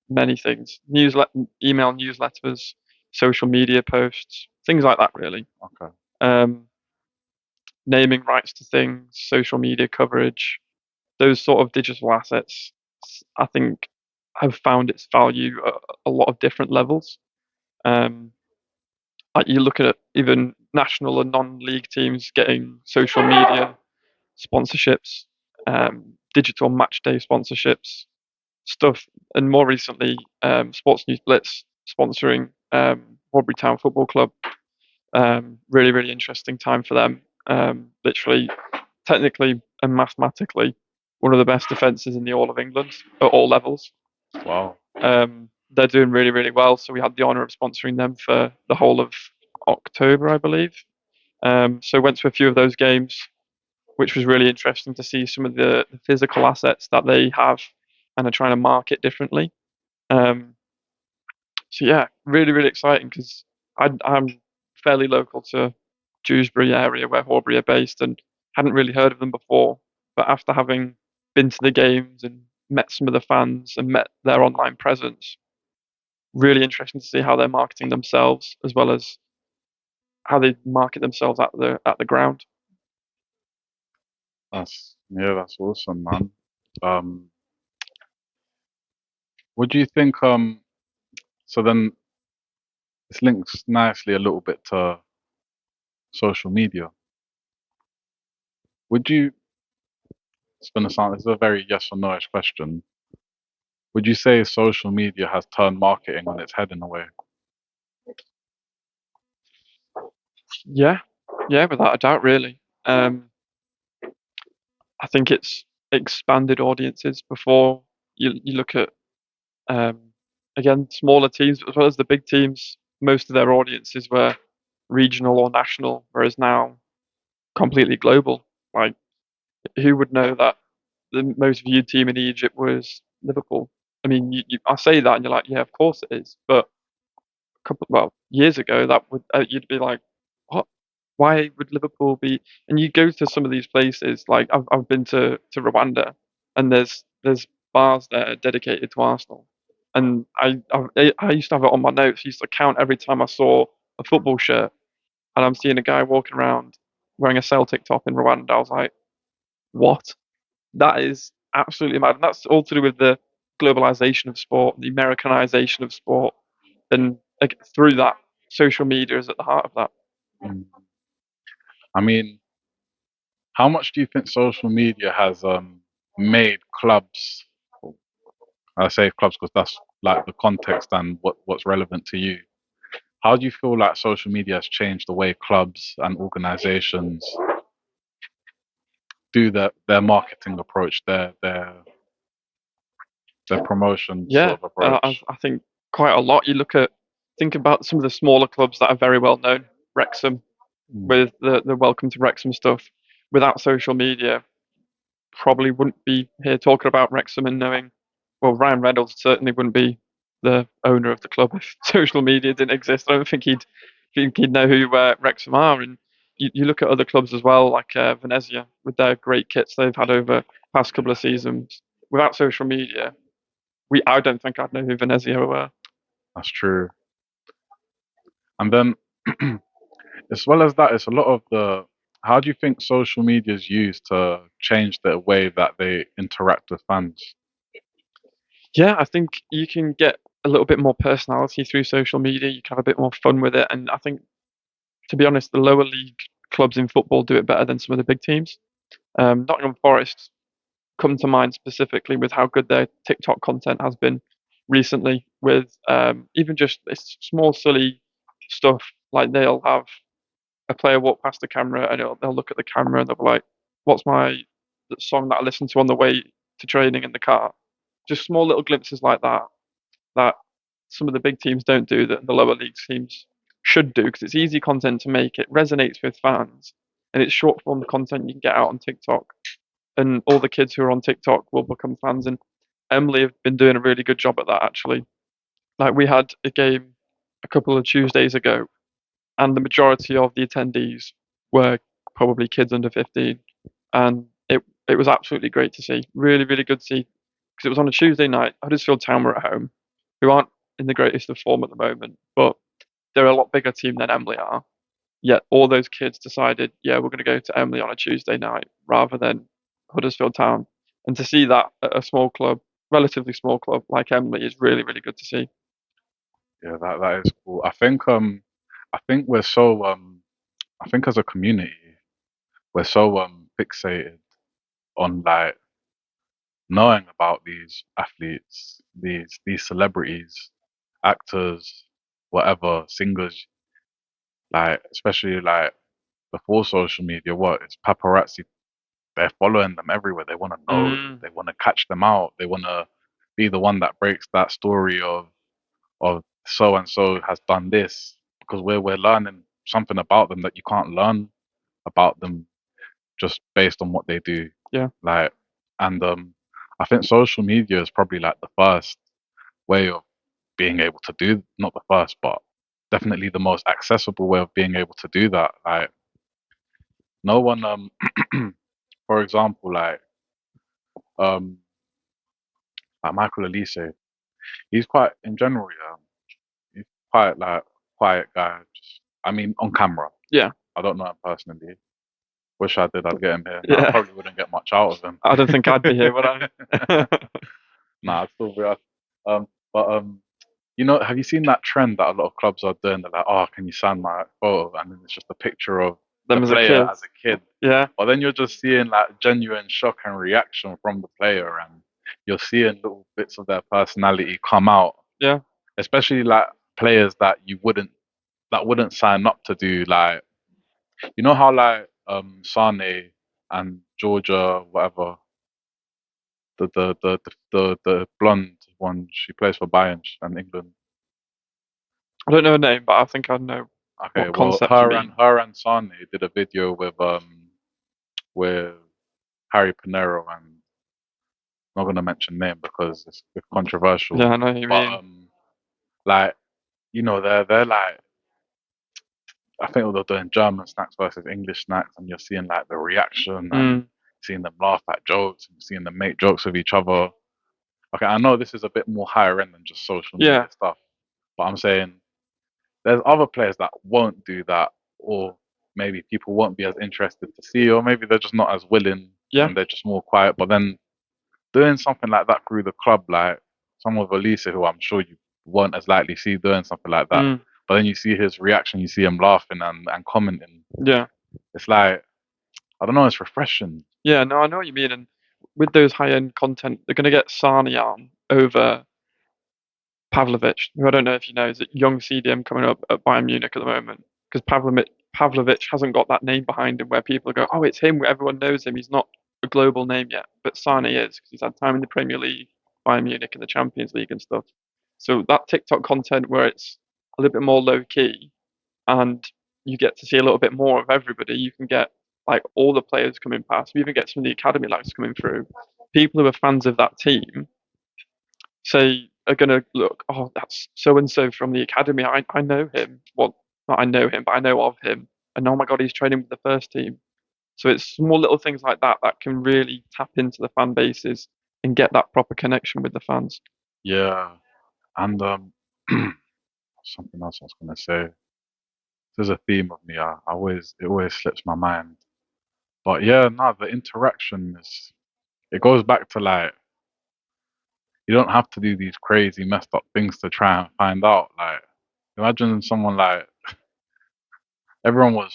many things: email newsletters, social media posts, things like that. Really, Okay. um, naming rights to things, social media coverage, those sort of digital assets. I think have found its value at a lot of different levels. Um, like you look at even national and non-league teams getting social media sponsorships, digital match day sponsorships, stuff, and more recently, Sports News Blitz sponsoring Horbury Town Football Club. Really, really interesting time for them. Literally, technically and mathematically, one of the best defences in the all of England at all levels. Wow. They're doing really, really well. So we had the honour of sponsoring them for the whole of October, I believe. So went to a few of those games, which was really interesting to see some of the physical assets that they have and are trying to market differently. Um, so yeah, really, really exciting because I'm fairly local to Dewsbury area where Horbury are based and hadn't really heard of them before. But after having been to the games and met some of the fans and met their online presence, really interesting to see how they're marketing themselves as well as how they market themselves at the ground. That's awesome, man. Um, what do you think? So then this links nicely a little bit to social media. Would you? It's gonna sound. It's a very yes or no-ish question. Would you say social media has turned marketing on its head in a way? Yeah, yeah, without a doubt, really. I think it's expanded audiences. Before you look at um, again smaller teams as well as the big teams. Most of their audiences were regional or national, whereas now completely global. Like, who would know that the most viewed team in Egypt was Liverpool? I mean, I say that and you're like, yeah, of course it is. But years ago, that would you'd be like, what? Why would Liverpool be? And you go to some of these places, like I've been to Rwanda, and there's bars there dedicated to Arsenal, and I used to have it on my notes. I used to count every time I saw a football shirt, and I'm seeing a guy walking around wearing a Celtic top in Rwanda. I was like, what? That is absolutely mad. And that's all to do with the globalization of sport, the Americanization of sport, and like through that, social media is at the heart of that. Mm. I mean, how much do you think social media has made clubs? I say clubs because that's like the context and what's relevant to you. How do you feel like social media has changed the way clubs and organizations do their marketing approach, their promotion Yeah, sort of approach? I think quite a lot. Think about some of the smaller clubs that are very well known. Wrexham, Mm, with the Welcome to Wrexham stuff. Without social media, probably wouldn't be here talking about Wrexham and knowing. Well, Ryan Reynolds certainly wouldn't be the owner of the club if social media didn't exist. I don't think he'd know who Wrexham are. And you look at other clubs as well, like Venezia, with their great kits they've had over the past couple of seasons. Without social media, I don't think I'd know who Venezia were. that's true. And then, as well as that, it's a lot of the. How do you think social media is used to change the way that they interact with fans? Yeah, I think you can get a little bit more personality through social media. You can have a bit more fun with it, and I think, to be honest, the lower league clubs in football do it better than some of the big teams. Nottingham Forest come to mind specifically with how good their TikTok content has been recently. With even just this small silly stuff, like they'll have a player walk past the camera and they'll look at the camera and they'll be like, "What's my the song that I listen to on the way to training in the car?" Just small little glimpses like that some of the big teams don't do that the lower league teams should do because it's easy content to make. It resonates with fans, and it's short form content you can get out on TikTok. And all the kids who are on TikTok will become fans. And Emily have been doing a really good job at that actually. Like we had a game a couple of Tuesdays ago, and the majority of the attendees were probably kids under 15, and it was absolutely great to see. Really, really good to see because it was on a Tuesday night. Huddersfield Town were at home, who aren't in the greatest of form at the moment, but they're a lot bigger team than Emily are. Yet all those kids decided, yeah, we're going to go to Emily on a Tuesday night rather than Huddersfield Town. And to see that at a small club, relatively small club like Emily, is really, really good to see. Yeah, that is cool. I think we're so I think as a community we're so fixated on like knowing about these athletes, these celebrities, actors, whatever, singers, like especially like before social media, what it's paparazzi. They're following them everywhere. They want to know. Mm, They want to catch them out. They want to be the one that breaks that story of so and so has done this because we're learning something about them that you can't learn about them just based on what they do. yeah. Like, and I think social media is probably like the first way of being able to do, not the first, but definitely the most accessible way of being able to do that. Like, no one, for example, um, like Michael Elise, he's quite, in general, yeah, he's quite like quiet guy. Just, I mean, on camera. Yeah. I don't know him personally. Wish I did. I'd get him here. Nah, I Yeah. probably wouldn't get much out of him. I don't think I'd be here, would I? Nah, I'd still be. But you know, have you seen that trend that a lot of clubs are doing? They're like, "Oh, can you sign my photo?" And then it's just a picture of the Them as a player kid. as a kid. Yeah. But then you're just seeing like genuine shock and reaction from the player, and you're seeing little bits of their personality come out. Yeah. Especially like players that wouldn't sign up to do like you know how like Sane and Georgia whatever the blonde one she plays for Bayern and England. I don't know her name, but I think I know Okay, what well concept you mean. her and Sane did a video with Harry Pinero and I'm not gonna mention name because it's Yeah, controversial. I know who you But mean. like you know they're like I think they're doing German snacks versus English snacks, and you're seeing like the reaction and Mm, seeing them laugh at jokes and seeing them make jokes with each other. Okay, I know this is a bit more higher end than just social yeah. media stuff, but I'm saying there's other players that won't do that, or maybe people won't be as interested to see, or maybe they're just not as willing Yeah. and they're just more quiet. But then doing something like that through the club, like someone with Elisa, who I'm sure you won't as likely see doing something like that, Mm, but then you see his reaction, you see him laughing and commenting. yeah. It's like I don't know, it's refreshing. Yeah, no, I know what you mean. And with those high end content, they're going to get Sarni on over Pavlovic, who I don't know if you know, is a young CDM coming up at Bayern Munich at the moment. Because Pavlovic hasn't got that name behind him where people go, oh, it's him, everyone knows him. He's not a global name yet, but Sane is because he's had time in the Premier League, Bayern Munich, and the Champions League and stuff. So that TikTok content where it's a little bit more low key and you get to see a little bit more of everybody, you can get like all the players coming past. You even get some of the academy lads coming through. People who are fans of that team say are going to look, oh, that's so and so from the academy. I know him. Well, not I know him, but I know of him. And oh my God, he's training with the first team. So it's small little things like that that can really tap into the fan bases and get that proper connection with the fans. Yeah, and something else I was gonna say. There's a theme of me. It always slips my mind. But yeah, no, the interaction is. It goes back to like you don't have to do these crazy messed up things to try and find out. Like, imagine someone like everyone was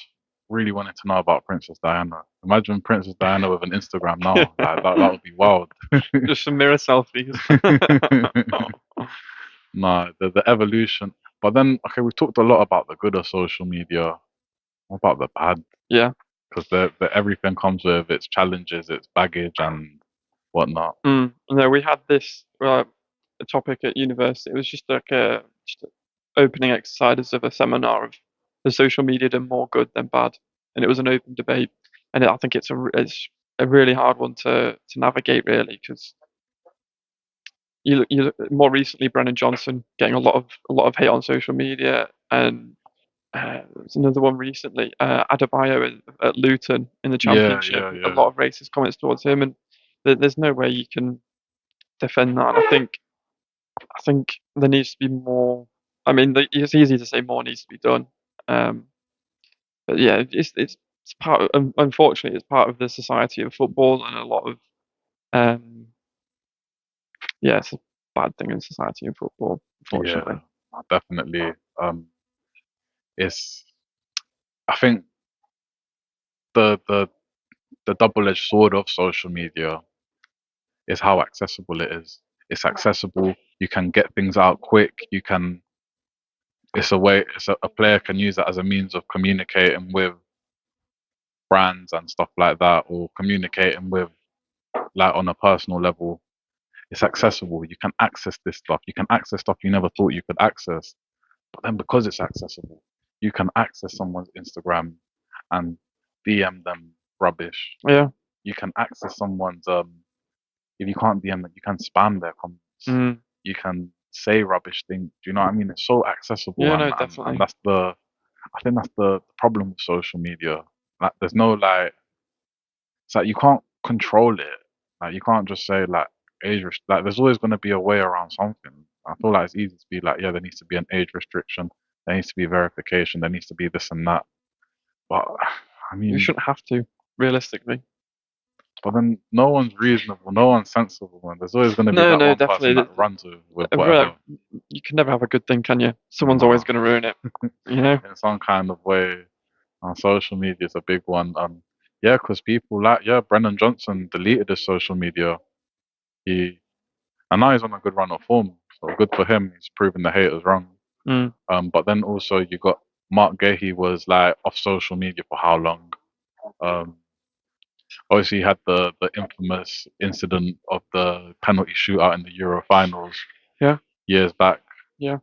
really wanting to know about Princess Diana. Imagine Princess Diana with an Instagram now. Like that would be wild. Just some mirror selfies. No, the evolution. But then, okay, we've talked a lot about the good of social media. What about the bad? Yeah. Because the everything comes with its challenges, its baggage, and whatnot. No, we had this a topic at university. It was just like just a opening exercise of a seminar of the social media done more good than bad, and it was an open debate. And I think it's a really hard one to navigate really because you more recently Brennan Johnson getting a lot of hate on social media, and there's another one recently, Adebayo at Luton in the Yeah, Championship. yeah, A yeah, lot of racist comments towards him, and there's no way you can defend that. I think there needs to be more. I mean, it's easy to say more needs to be done, um, but yeah, it's part of, unfortunately, it's part of the society of football, and a lot of um, yeah, it's a bad thing in society of football, yeah. unfortunately. Definitely. It's. I think the the the double-edged sword of social media is how accessible it is. It's accessible. You can get things out quick. You can. It's a way. A player can use it as a means of communicating with brands and stuff like that, or communicating with like on a personal level. It's accessible. You can access this stuff. You can access stuff you never thought you could access. But then because it's accessible, you can access someone's Instagram and DM them rubbish. Yeah. You can access someone's if you can't DM them, you can spam their comments. Mm. You can say rubbish things. Do you know what I mean? It's so accessible, Yeah. and No. and Definitely. that's the I think that's the problem with social media. Like, there's no like, it's like you can't control it. Like, you can't just say like like, there's always going to be a way around something. I feel like it's easy to be like, yeah, there needs to be an age restriction. There needs to be verification. There needs to be this and that. But I You mean, shouldn't have to, realistically. but then no one's reasonable. No one's sensible. And there's always going to be No. that No. one person Definitely. that runs with Right, whatever. you can never have a good thing, can you? Someone's always Nah, going to ruin it. You know. in some kind of way. On social media is a big one. Yeah, because people like, yeah, Brennan Johnson deleted his social media. He And now he's on a good run of form, so good for him. He's proven the haters wrong. Mm. But then also you got Mark Gahey was like off social media for how long? Um, Obviously he had the infamous incident of the penalty shootout in the Euro finals Yeah. years back. Yeah.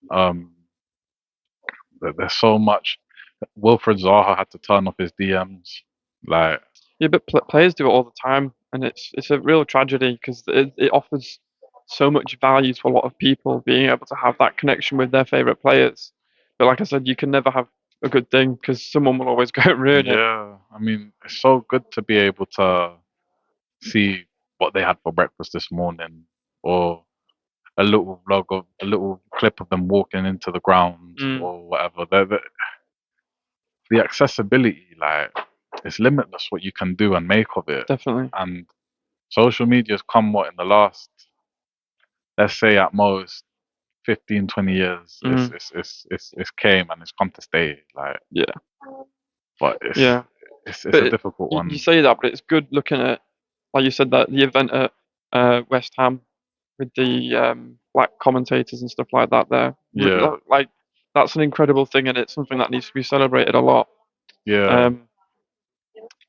Um, there's so much. Wilfred Zaha had to turn off his DMs. Like, Yeah, but players do it all the time, and it's a real tragedy because it offers so much value to a lot of people being able to have that connection with their favorite players. But like I said, you can never have a good thing because someone will always go and ruin it. yeah, I mean, it's so good to be able to see what they had for breakfast this morning, or a little vlog of a little clip of them walking into the ground Mm. or whatever. The accessibility, like, it's limitless what you can do and make of it. Definitely. And social media's come what in the last, let's say at most 15, 20 years. Mm. It's came and it's come to stay. Like, Yeah. but Yeah. it's But a difficult you one. say that, but it's good looking at, like you said, that the event at West Ham. with the black commentators and stuff like that. There, Yeah, like that's an incredible thing, and it's something that needs to be celebrated a lot. yeah,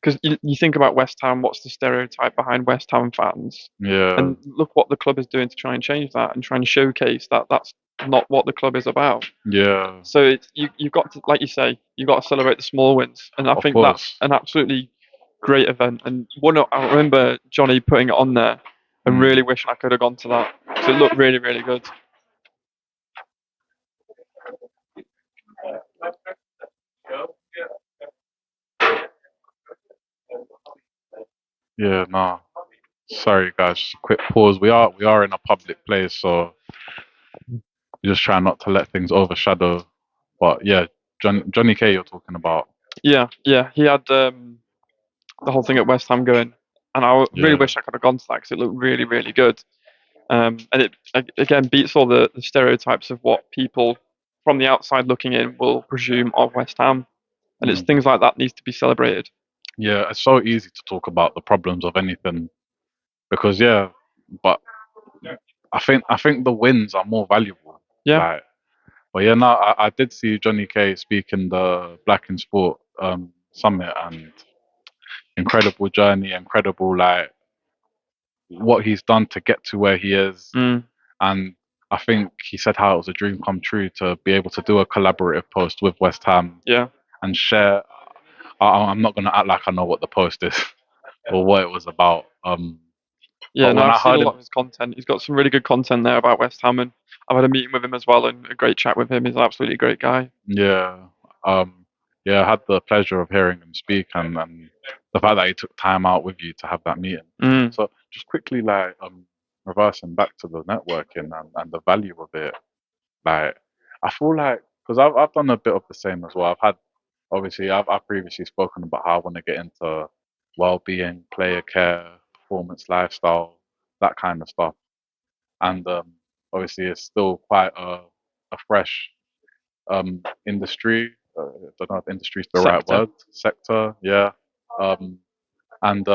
Because you think about West Ham, what's the stereotype behind West Ham fans? yeah, And look what the club is doing to try and change that and try and showcase that that's not what the club is about. yeah. So it's you've got to, like you say, you've got to celebrate the small wins, and I Of think that's course. an absolutely great event. And I remember Johnny putting it on there, and Mm, really wishing I could have gone to that because it looked really, really good. yeah, nah. Sorry, guys. Just a quick pause. We are in a public place, so we just try not to let things overshadow. But yeah, Johnny K, you're talking about. Yeah, yeah, he had the whole thing at West Ham going, and I really Yeah, wish I could have gone to that because it looked really, really good. And it again beats all the stereotypes of what people from the outside looking in will presume of West Ham, and it's mm, things like that needs to be celebrated. yeah. It's so easy to talk about the problems of anything because yeah, but I think the wins are more valuable. Yeah, Like, but yeah, no, I did see Johnny K speak in the Black in Sport summit, and incredible journey, incredible like what he's done to get to where he is. mm, And I think he said how it was a dream come true to be able to do a collaborative post with West Ham yeah, and share. I'm not going to act like I know what the post is or what it was about. yeah. But No, when I've I seen a heard lot him, of his content. He's got some really good content there about West Ham, and I've had a meeting with him as well, and a great chat with him. He's an absolutely great guy. yeah, um, yeah, I had the pleasure of hearing him speak, and the fact that he took time out with you to have that meeting. Mm, So just quickly, like, reversing back to the networking and the value of it. Like, I feel like because I've done a bit of the same as well. Obviously I've previously spoken about how I want to get into well-being, player care, performance lifestyle, that kind of stuff. And obviously it's still quite a fresh industry. I don't know if industry is the right sector. word. Sector, yeah. Um, and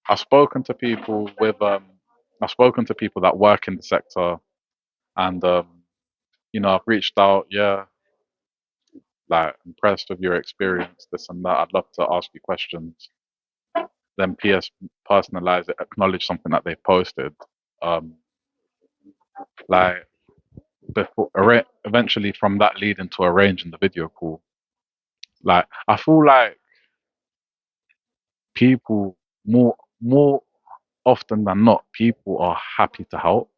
I've spoken to people with I've spoken to people that work in the sector, and I've reached out. Yeah, like impressed with your experience, this and that. I'd love to ask you questions. Then PS personalize it, acknowledge something that they posted. Um, like before, eventually from that leading to arranging the video call. Like I feel like people more often than not, people are happy to help,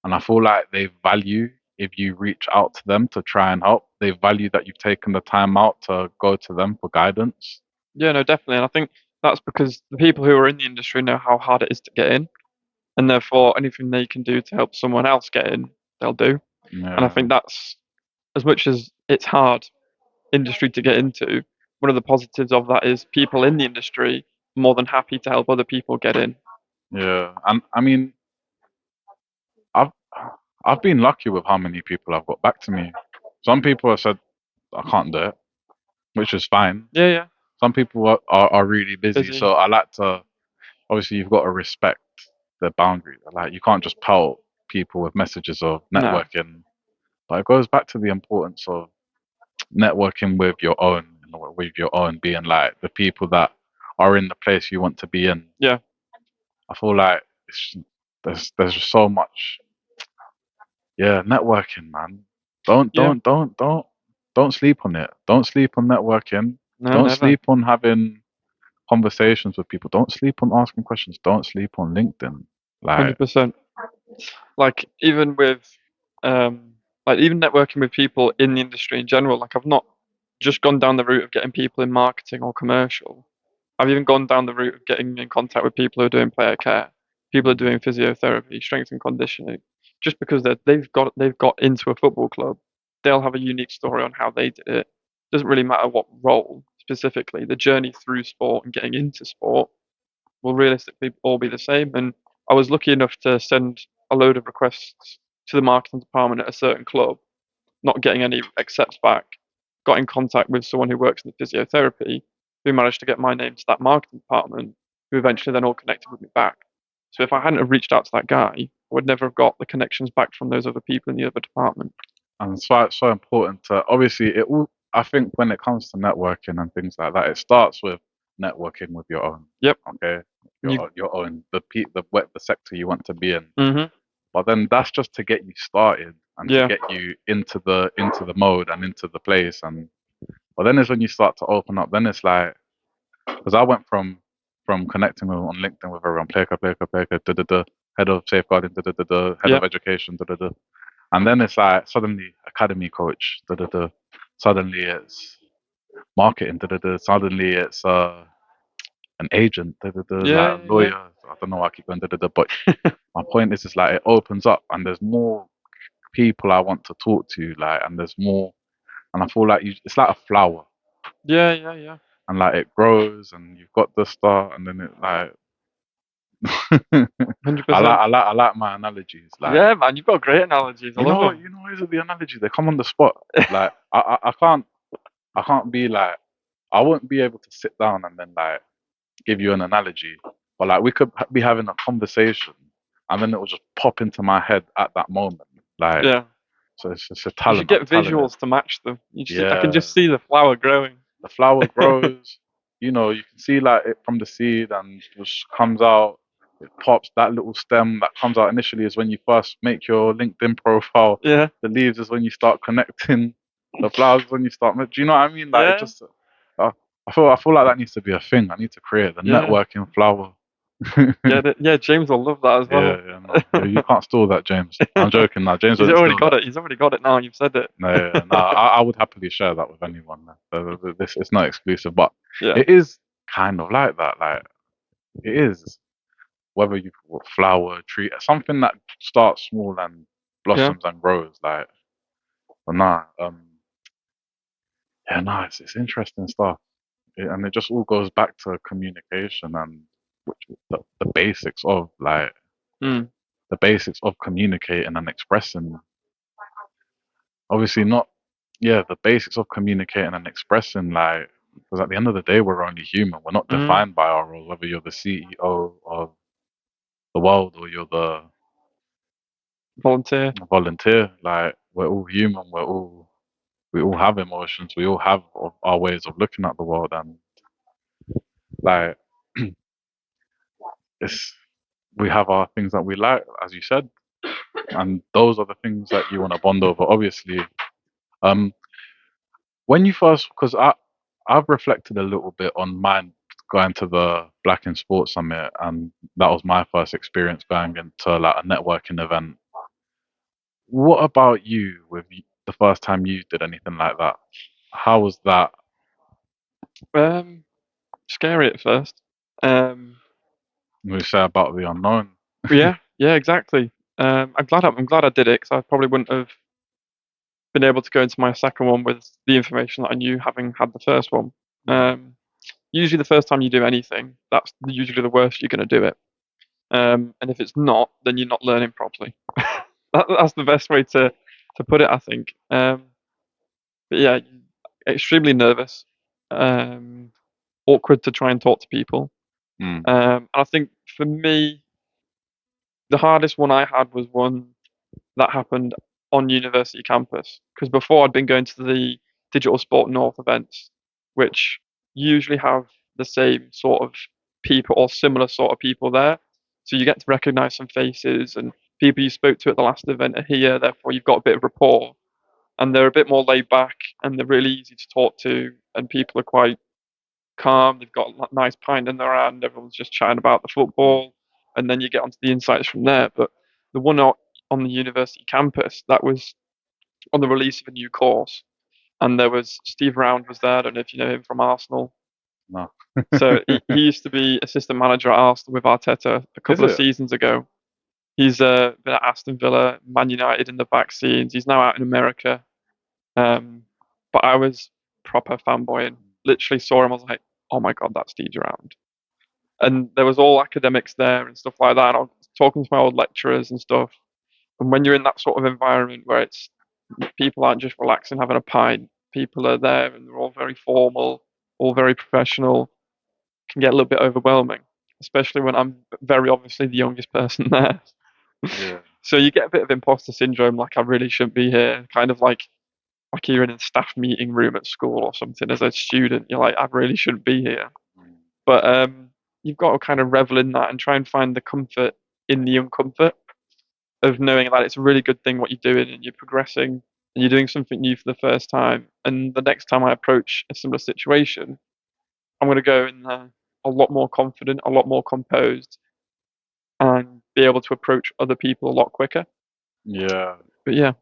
and I feel like they value if you reach out to them to try and help. They value that you've taken the time out to go to them for guidance. Yeah, no, definitely. And I think that's because the people who are in the industry know how hard it is to get in, and therefore anything they can do to help someone else get in, they'll do. And I Yeah, think that's as much as it's hard industry to get into. One of the positives of that is people in the industry are more than happy to help other people get in. yeah, and I mean, I've I've been lucky with how many people have got back to me. Some people have said I can't do it, which is fine. Yeah, yeah, Some people are really busy, busy. so I like to. Obviously, you've got to respect their boundaries. Like you can't just pelt people with messages of No, networking. But it goes back to the importance of networking with your own being like the people that are in the place you want to be in. yeah, I feel like there's just so much. Yeah, networking, man. Don't yeah, don't don't don't don't sleep on it. Don't sleep on networking. no, Don't never. sleep on having conversations with people. Don't sleep on asking questions. Don't sleep on LinkedIn. Like, 100%. Like even with, like even networking with people in the industry in general. Like I've not just gone down the route of getting people in marketing or commercial. I've even gone down the route of getting in contact with people who are doing player care, people who are mm, doing physiotherapy, strength and conditioning. Just because they've got into a football club, they'll have a unique story on how they did it. Doesn't really matter what role specifically. The journey through sport and getting into sport will realistically all be the same. And I was lucky enough to send a load of requests to the marketing department at a certain club, not getting any accepts back. Got in contact with someone who works in the physiotherapy, who managed to get my name to that marketing department, who eventually then all connected with me back. So if I hadn't have reached out to that guy, I would never have got the connections back from those other people in the other department. And it's why it's so important to obviously it all. I think when it comes to networking and things like that, it starts with networking with your own. Yep. Okay, You. your own the sector you want to be in. Mhm. But then that's just to get you started and to Yeah. get you into the mode and into the place. And but then is when you start to open up. Then it's like because I went from connecting with, on LinkedIn with everyone, player, da da da, head of safeguarding, da da da da, head of Yeah. education, da da da. And then it's like suddenly academy coach, da da da. Suddenly it's marketing, da da da. Suddenly it's an agent, da da da, Yeah. like a Yeah. lawyer. I don't know why I keep going da da da. But my point is like it opens up and there's more people I want to talk to, like, and there's more. And I feel like it's like a flower, Yeah. Yeah. Yeah. and like it grows, and you've got the start, and then it like. 100%. I like my analogies. Like Yeah, man, you've got great analogies. I love them. you know what is the analogy? They come on the spot. Like I can't be like I won't be able to sit down and then like give you an analogy, but like we could be having a conversation, and then it will just pop into my head at that moment. Like Yeah. so, it's a You should talent. I'm get talented. visuals to match them. I can Yeah, just see the flower growing. the flower grows. You know, you can see like it from the seed and just comes out. It pops. That little stem that comes out initially is when you first make your LinkedIn profile. Yeah. The leaves is when you start connecting. The flowers is when you start. Do you know what I mean? Like it Yeah. just. I feel like that needs to be a thing. I need to create the Yeah. networking flower. Yeah. Yeah. James will love that as Yeah, well. yeah, no, you can't steal that, James. I'm joking. Now, James He's wouldn't already steal got that. it. He's already got it now. You've said it. No, yeah, no, I would happily share that with anyone. This it's not exclusive, but Yeah. it is kind of like that. Like it is whether you flower, tree, something that starts small and Yeah. blossoms and grows. Like, but nah, yeah, nah, it's interesting stuff, and it just all goes back to communication and which the basics of like Mm. the basics of communicating and expressing. Obviously, not yeah, the basics of communicating and expressing like because at the end of the day, we're only human. We're not Mm. defined by our role, whether you're the CEO of the world or you're the Volunteer. volunteer. Like we're all human. We all have emotions. We all have our ways of looking at the world, and like it's we have our things that we like, as you said, and those are the things that you want to bond over. Obviously, um, when you first, because I've reflected a little bit on mine going to the Black in Sports Summit, and that was my first experience going into like a networking event. What about you with the first time you did anything like that? How was that? Um. Scary at first. Um. We say about the unknown. Yeah. Yeah. Exactly. I'm glad I did it because I probably wouldn't have been able to go into my second one with the information that I knew having had the first one. Mm, Usually, the first time you do anything, that's usually the worst you're going to do it. And if it's not, then you're not learning properly. That's the best way to put it, I think. But yeah, extremely nervous, um, awkward to try and talk to people. mm, I think for me, the hardest one I had was one that happened on university campus. Because before I'd been going to the Digital Sport North events, which usually have the same sort of people or similar sort of people there. So you get to recognize some faces and people you spoke to at the last event are here, therefore you've got a bit of rapport. And they're a bit more laid back and they're really easy to talk to and people are quite calm. They've got a nice pint in their hand. Everyone's just chatting about the football, and then you get onto the insights from there. But the one on the university campus that was on the release of a new course, and there was Steve Round was there. I don't know if you know him from Arsenal. no. So he used to be assistant manager at Arsenal with Arteta a Is couple of it? seasons ago. He's been at Aston Villa, Man United in the back scenes. He's now out in America. Um, but I was proper fanboying. Literally saw him. I was like, "Oh my god, that's Steve Round." And there was all academics there and stuff like that. And I was talking to my old lecturers and stuff. And when you're in that sort of environment where it's people aren't just relaxing, having a pint, people are there and they're all very formal, all very professional, can get a little bit overwhelming. especially when I'm very obviously the youngest person there. Yeah. So you get a bit of imposter syndrome, like I really shouldn't be here, kind of like you're in a staff meeting room at school or something as a student. You're like, I really shouldn't be here. Mm. But you've got to kind of revel in that and try and find the comfort in the uncomfort of knowing that it's a really good thing what you're doing and you're progressing and you're doing something new for the first time. And the next time I approach a similar situation, I'm going to go in there a lot more confident, a lot more composed, and be able to approach other people a lot quicker. Yeah. But yeah,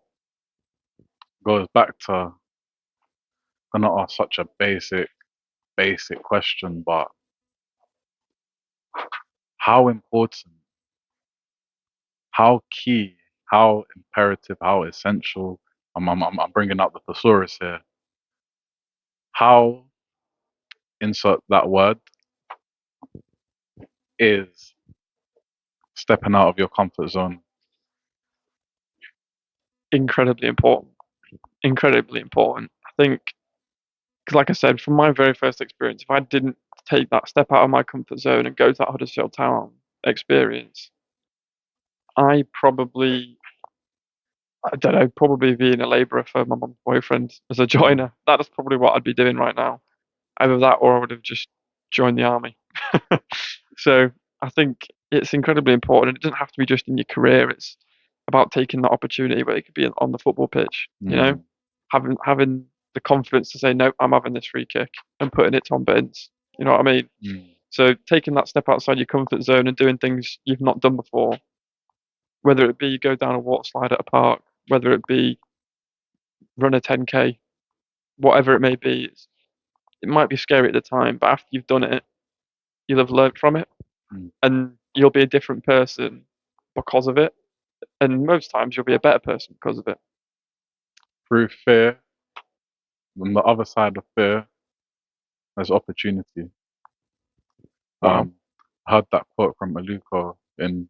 Goes back to gonna ask such a basic question, but how important, how key, how imperative, how essential. I'm bringing up the thesaurus here. How, insert that word, is stepping out of your comfort zone. incredibly important. Incredibly important. I think, because like I said, from my very first experience, if I didn't take that step out of my comfort zone and go to that Huddersfield Town experience, I probably, I don't know, probably being a labourer for my mum's boyfriend as a Mm. joiner. That's probably what I'd be doing right now. Either that or I would have just joined the army. So I think it's incredibly important. It doesn't have to be just in your career. It's about taking that opportunity where it could be on the football pitch. Mm. Having the confidence to say no, I'm having this free kick and putting it on bins. You know what I mean? Mm. So taking that step outside your comfort zone and doing things you've not done before, whether it be go down a water slide at a park, whether it be run a 10K, whatever it may be, it might be scary at the time, but after you've done it, you'll have learned from it Mm. and you'll be a different person because of it. And most times you'll be a better person because of it. Through fear, on the other side of fear, there's opportunity. Wow. I heard that quote from Aluko in,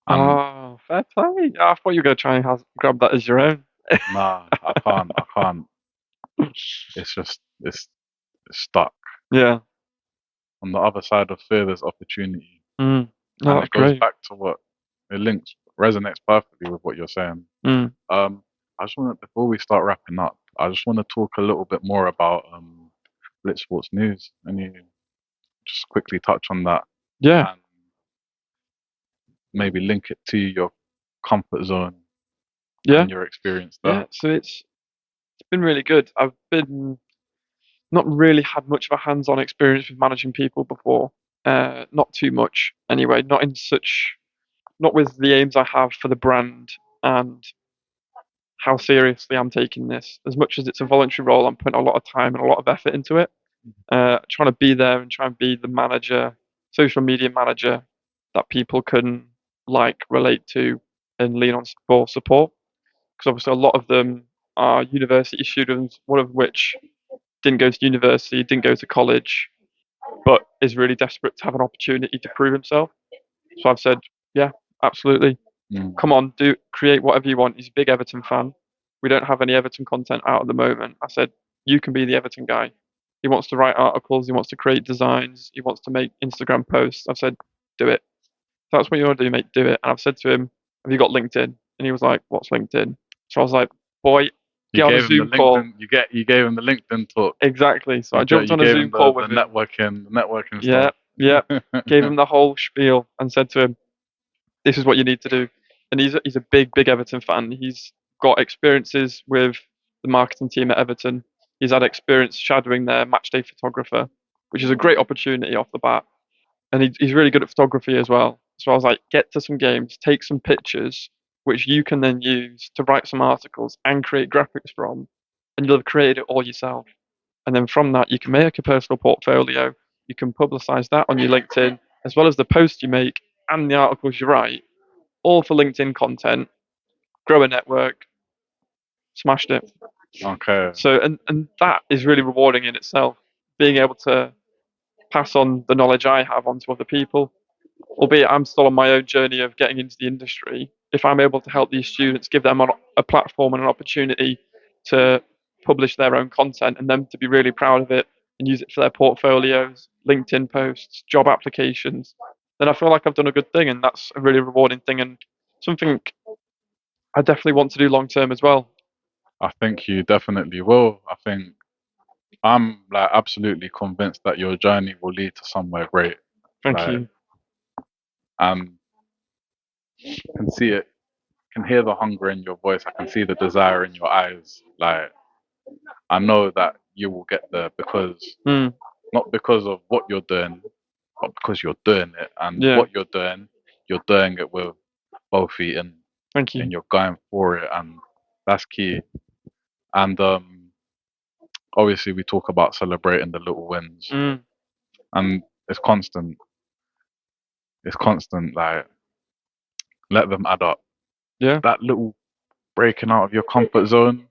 and Oh, fair play. I thought you were going to try and grab that as your own. nah, I can't. It's just, it's stuck. Yeah. On the other side of fear, there's opportunity. Mm. No, And that's it goes great. back to what it links, resonates perfectly with what you're saying. Mm. Um, I just want to, before we start wrapping up, I just want to talk a little bit more about Blitz Sports News, and you just quickly touch on that Yeah. and maybe link it to your comfort zone Yeah. and your experience Yeah. there. So it's been really good. I've been not really had much of a hands-on experience with managing people before. Not too much anyway. Not with the aims I have for the brand and how seriously I'm taking this. As much as it's a voluntary role, I'm putting a lot of time and a lot of effort into it. Trying to be there and try and be the manager, social media manager that people can relate to, and lean on for support. Because obviously, a lot of them are university students, one of which didn't go to university, didn't go to college, but is really desperate to have an opportunity to prove himself. So I've said, yeah, absolutely. Mm. Come on, do create whatever you want. He's a big Everton fan. We don't have any Everton content out at the moment. I said, you can be the Everton guy. He wants to write articles, he wants to create designs, he wants to make Instagram posts. I've said, do it. If that's what you want to do, mate, do it. And I've said to him, have you got LinkedIn? And he was like, what's LinkedIn? So I was like, boy, You get on a gave him the Zoom call. LinkedIn. You gave him the LinkedIn talk. Exactly. So I jumped You on a gave Zoom him call the with him. networking Yeah, stuff. yeah. Gave him the whole spiel and said to him, this is what you need to do. And he's a big Everton fan. He's got experiences with the marketing team at Everton. He's had experience shadowing their matchday photographer, which is a great opportunity off the bat. And he's really good at photography as well. So I was like, get to some games, take some pictures, which you can then use to write some articles and create graphics from, and you'll have created it all yourself. And then from that, you can make a personal portfolio. You can publicize that on your LinkedIn, as well as the posts you make and the articles you write, all for LinkedIn content. Grow a network, smashed it. Okay. So, and that is really rewarding in itself. Being able to pass on the knowledge I have onto other people, albeit I'm still on my own journey of getting into the industry. If I'm able to help these students, give them a platform and an opportunity to publish their own content and them to be really proud of it and use it for their portfolios, LinkedIn posts, job applications, then I feel like I've done a good thing, and that's a really rewarding thing and something I definitely want to do long term as well. I think you definitely will. I think I'm like absolutely convinced that your journey will lead to somewhere great. Thank Like, you. and can see it, can hear the hunger in your voice. I can see the desire in your eyes. Like, I know that you will get there because Mm, not because of what you're doing, but because you're doing it. And yeah, what you're doing it with both feet in, thank and you. you're going for it, and that's key. And obviously, we talk about celebrating the little wins, Mm, and it's constant. It's constant. Like, let them add up. yeah, That little breaking out of your comfort zone,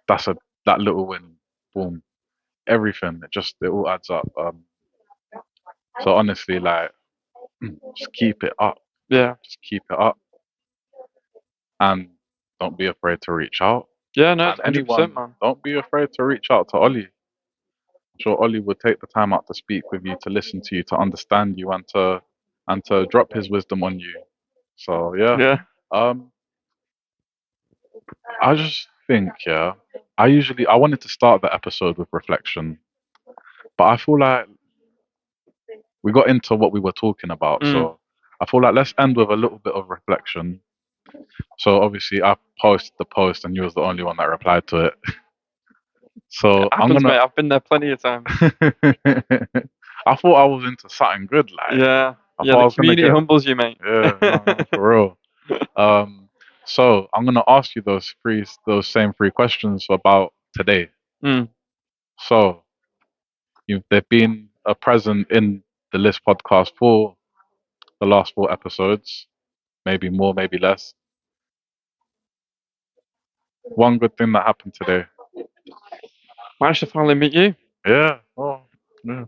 that's a that little win. Boom. Everything. It all adds up. So honestly, like, just keep it up. yeah, Just keep it up, and don't be afraid to reach out. yeah. No, And 100%, anyone, man. don't be afraid to reach out to Ollie. I'm sure Ollie would take the time out to speak with you, to listen to you, to understand you, and to drop his wisdom on you. So yeah, Yeah. um, I just think yeah, I wanted to start the episode with reflection, but I feel like we got into what we were talking about, Mm. so I feel like let's end with a little bit of reflection. So obviously I posted the post and you was the only one that replied to it. It So I'm happens, gonna mate. I've been there plenty of times. I thought I was into something good, like Yeah, I yeah. thought I The was gonna community get humbles you, mate. yeah, no, for real. So I'm gonna ask you those same three questions about today. Mm. So they've been a present in the List podcast for the last four episodes, maybe more, maybe less. One good thing that happened today. Managed to finally meet you. Yeah. Oh, yeah.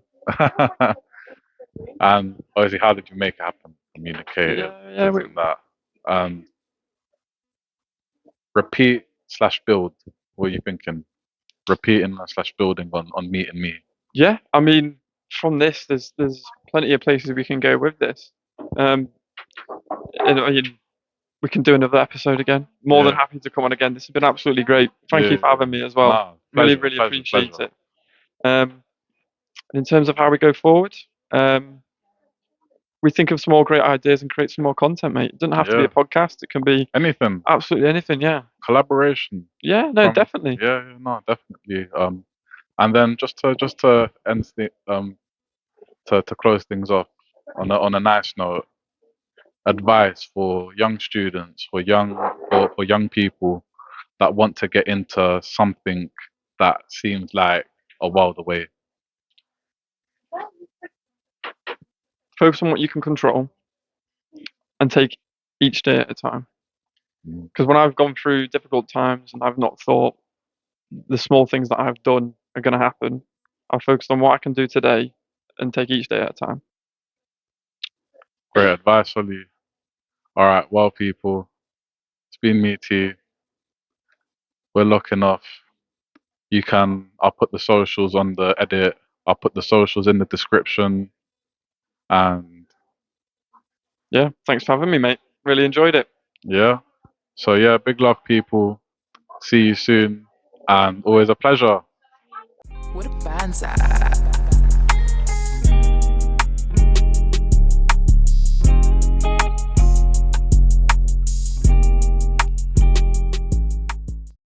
And obviously, how did you make it happen? Communicate Yeah, yeah. this and that. And repeat slash build. What are you thinking? Repeating slash building on meeting me. Yeah. I mean, from this, there's plenty of places we can go with this. Um, and I mean, we can do another episode again. More than Yeah. happy to come on again. This has been absolutely great. Thank Yeah. you for Yeah. having me as well. Nah, Really, pleasure, really pleasure, appreciate pleasure. it. In terms of how we go forward, we think of some more great ideas and create some more content, mate. It doesn't have to be a Yeah. podcast. It can be Anything. absolutely anything. Yeah. Collaboration Yeah. No, from definitely. yeah, yeah, no, definitely. And then just to end the to close things off on a nice note, advice for young students, for young people that want to get into something that seems like a world away. Focus on what you can control and take each day at a time. Mm. Because when I've gone through difficult times and I've not thought the small things that I've done are going to happen, I've focused on what I can do today and take each day at a time. Great advice, Ollie. All right, well, people, it's been me too. We're looking off. I'll put the socials on the edit. I'll put the socials in the description. And Yeah, thanks for having me, mate. Really enjoyed it. yeah, so yeah, big love, people. See you soon. And always a pleasure. What a band's at?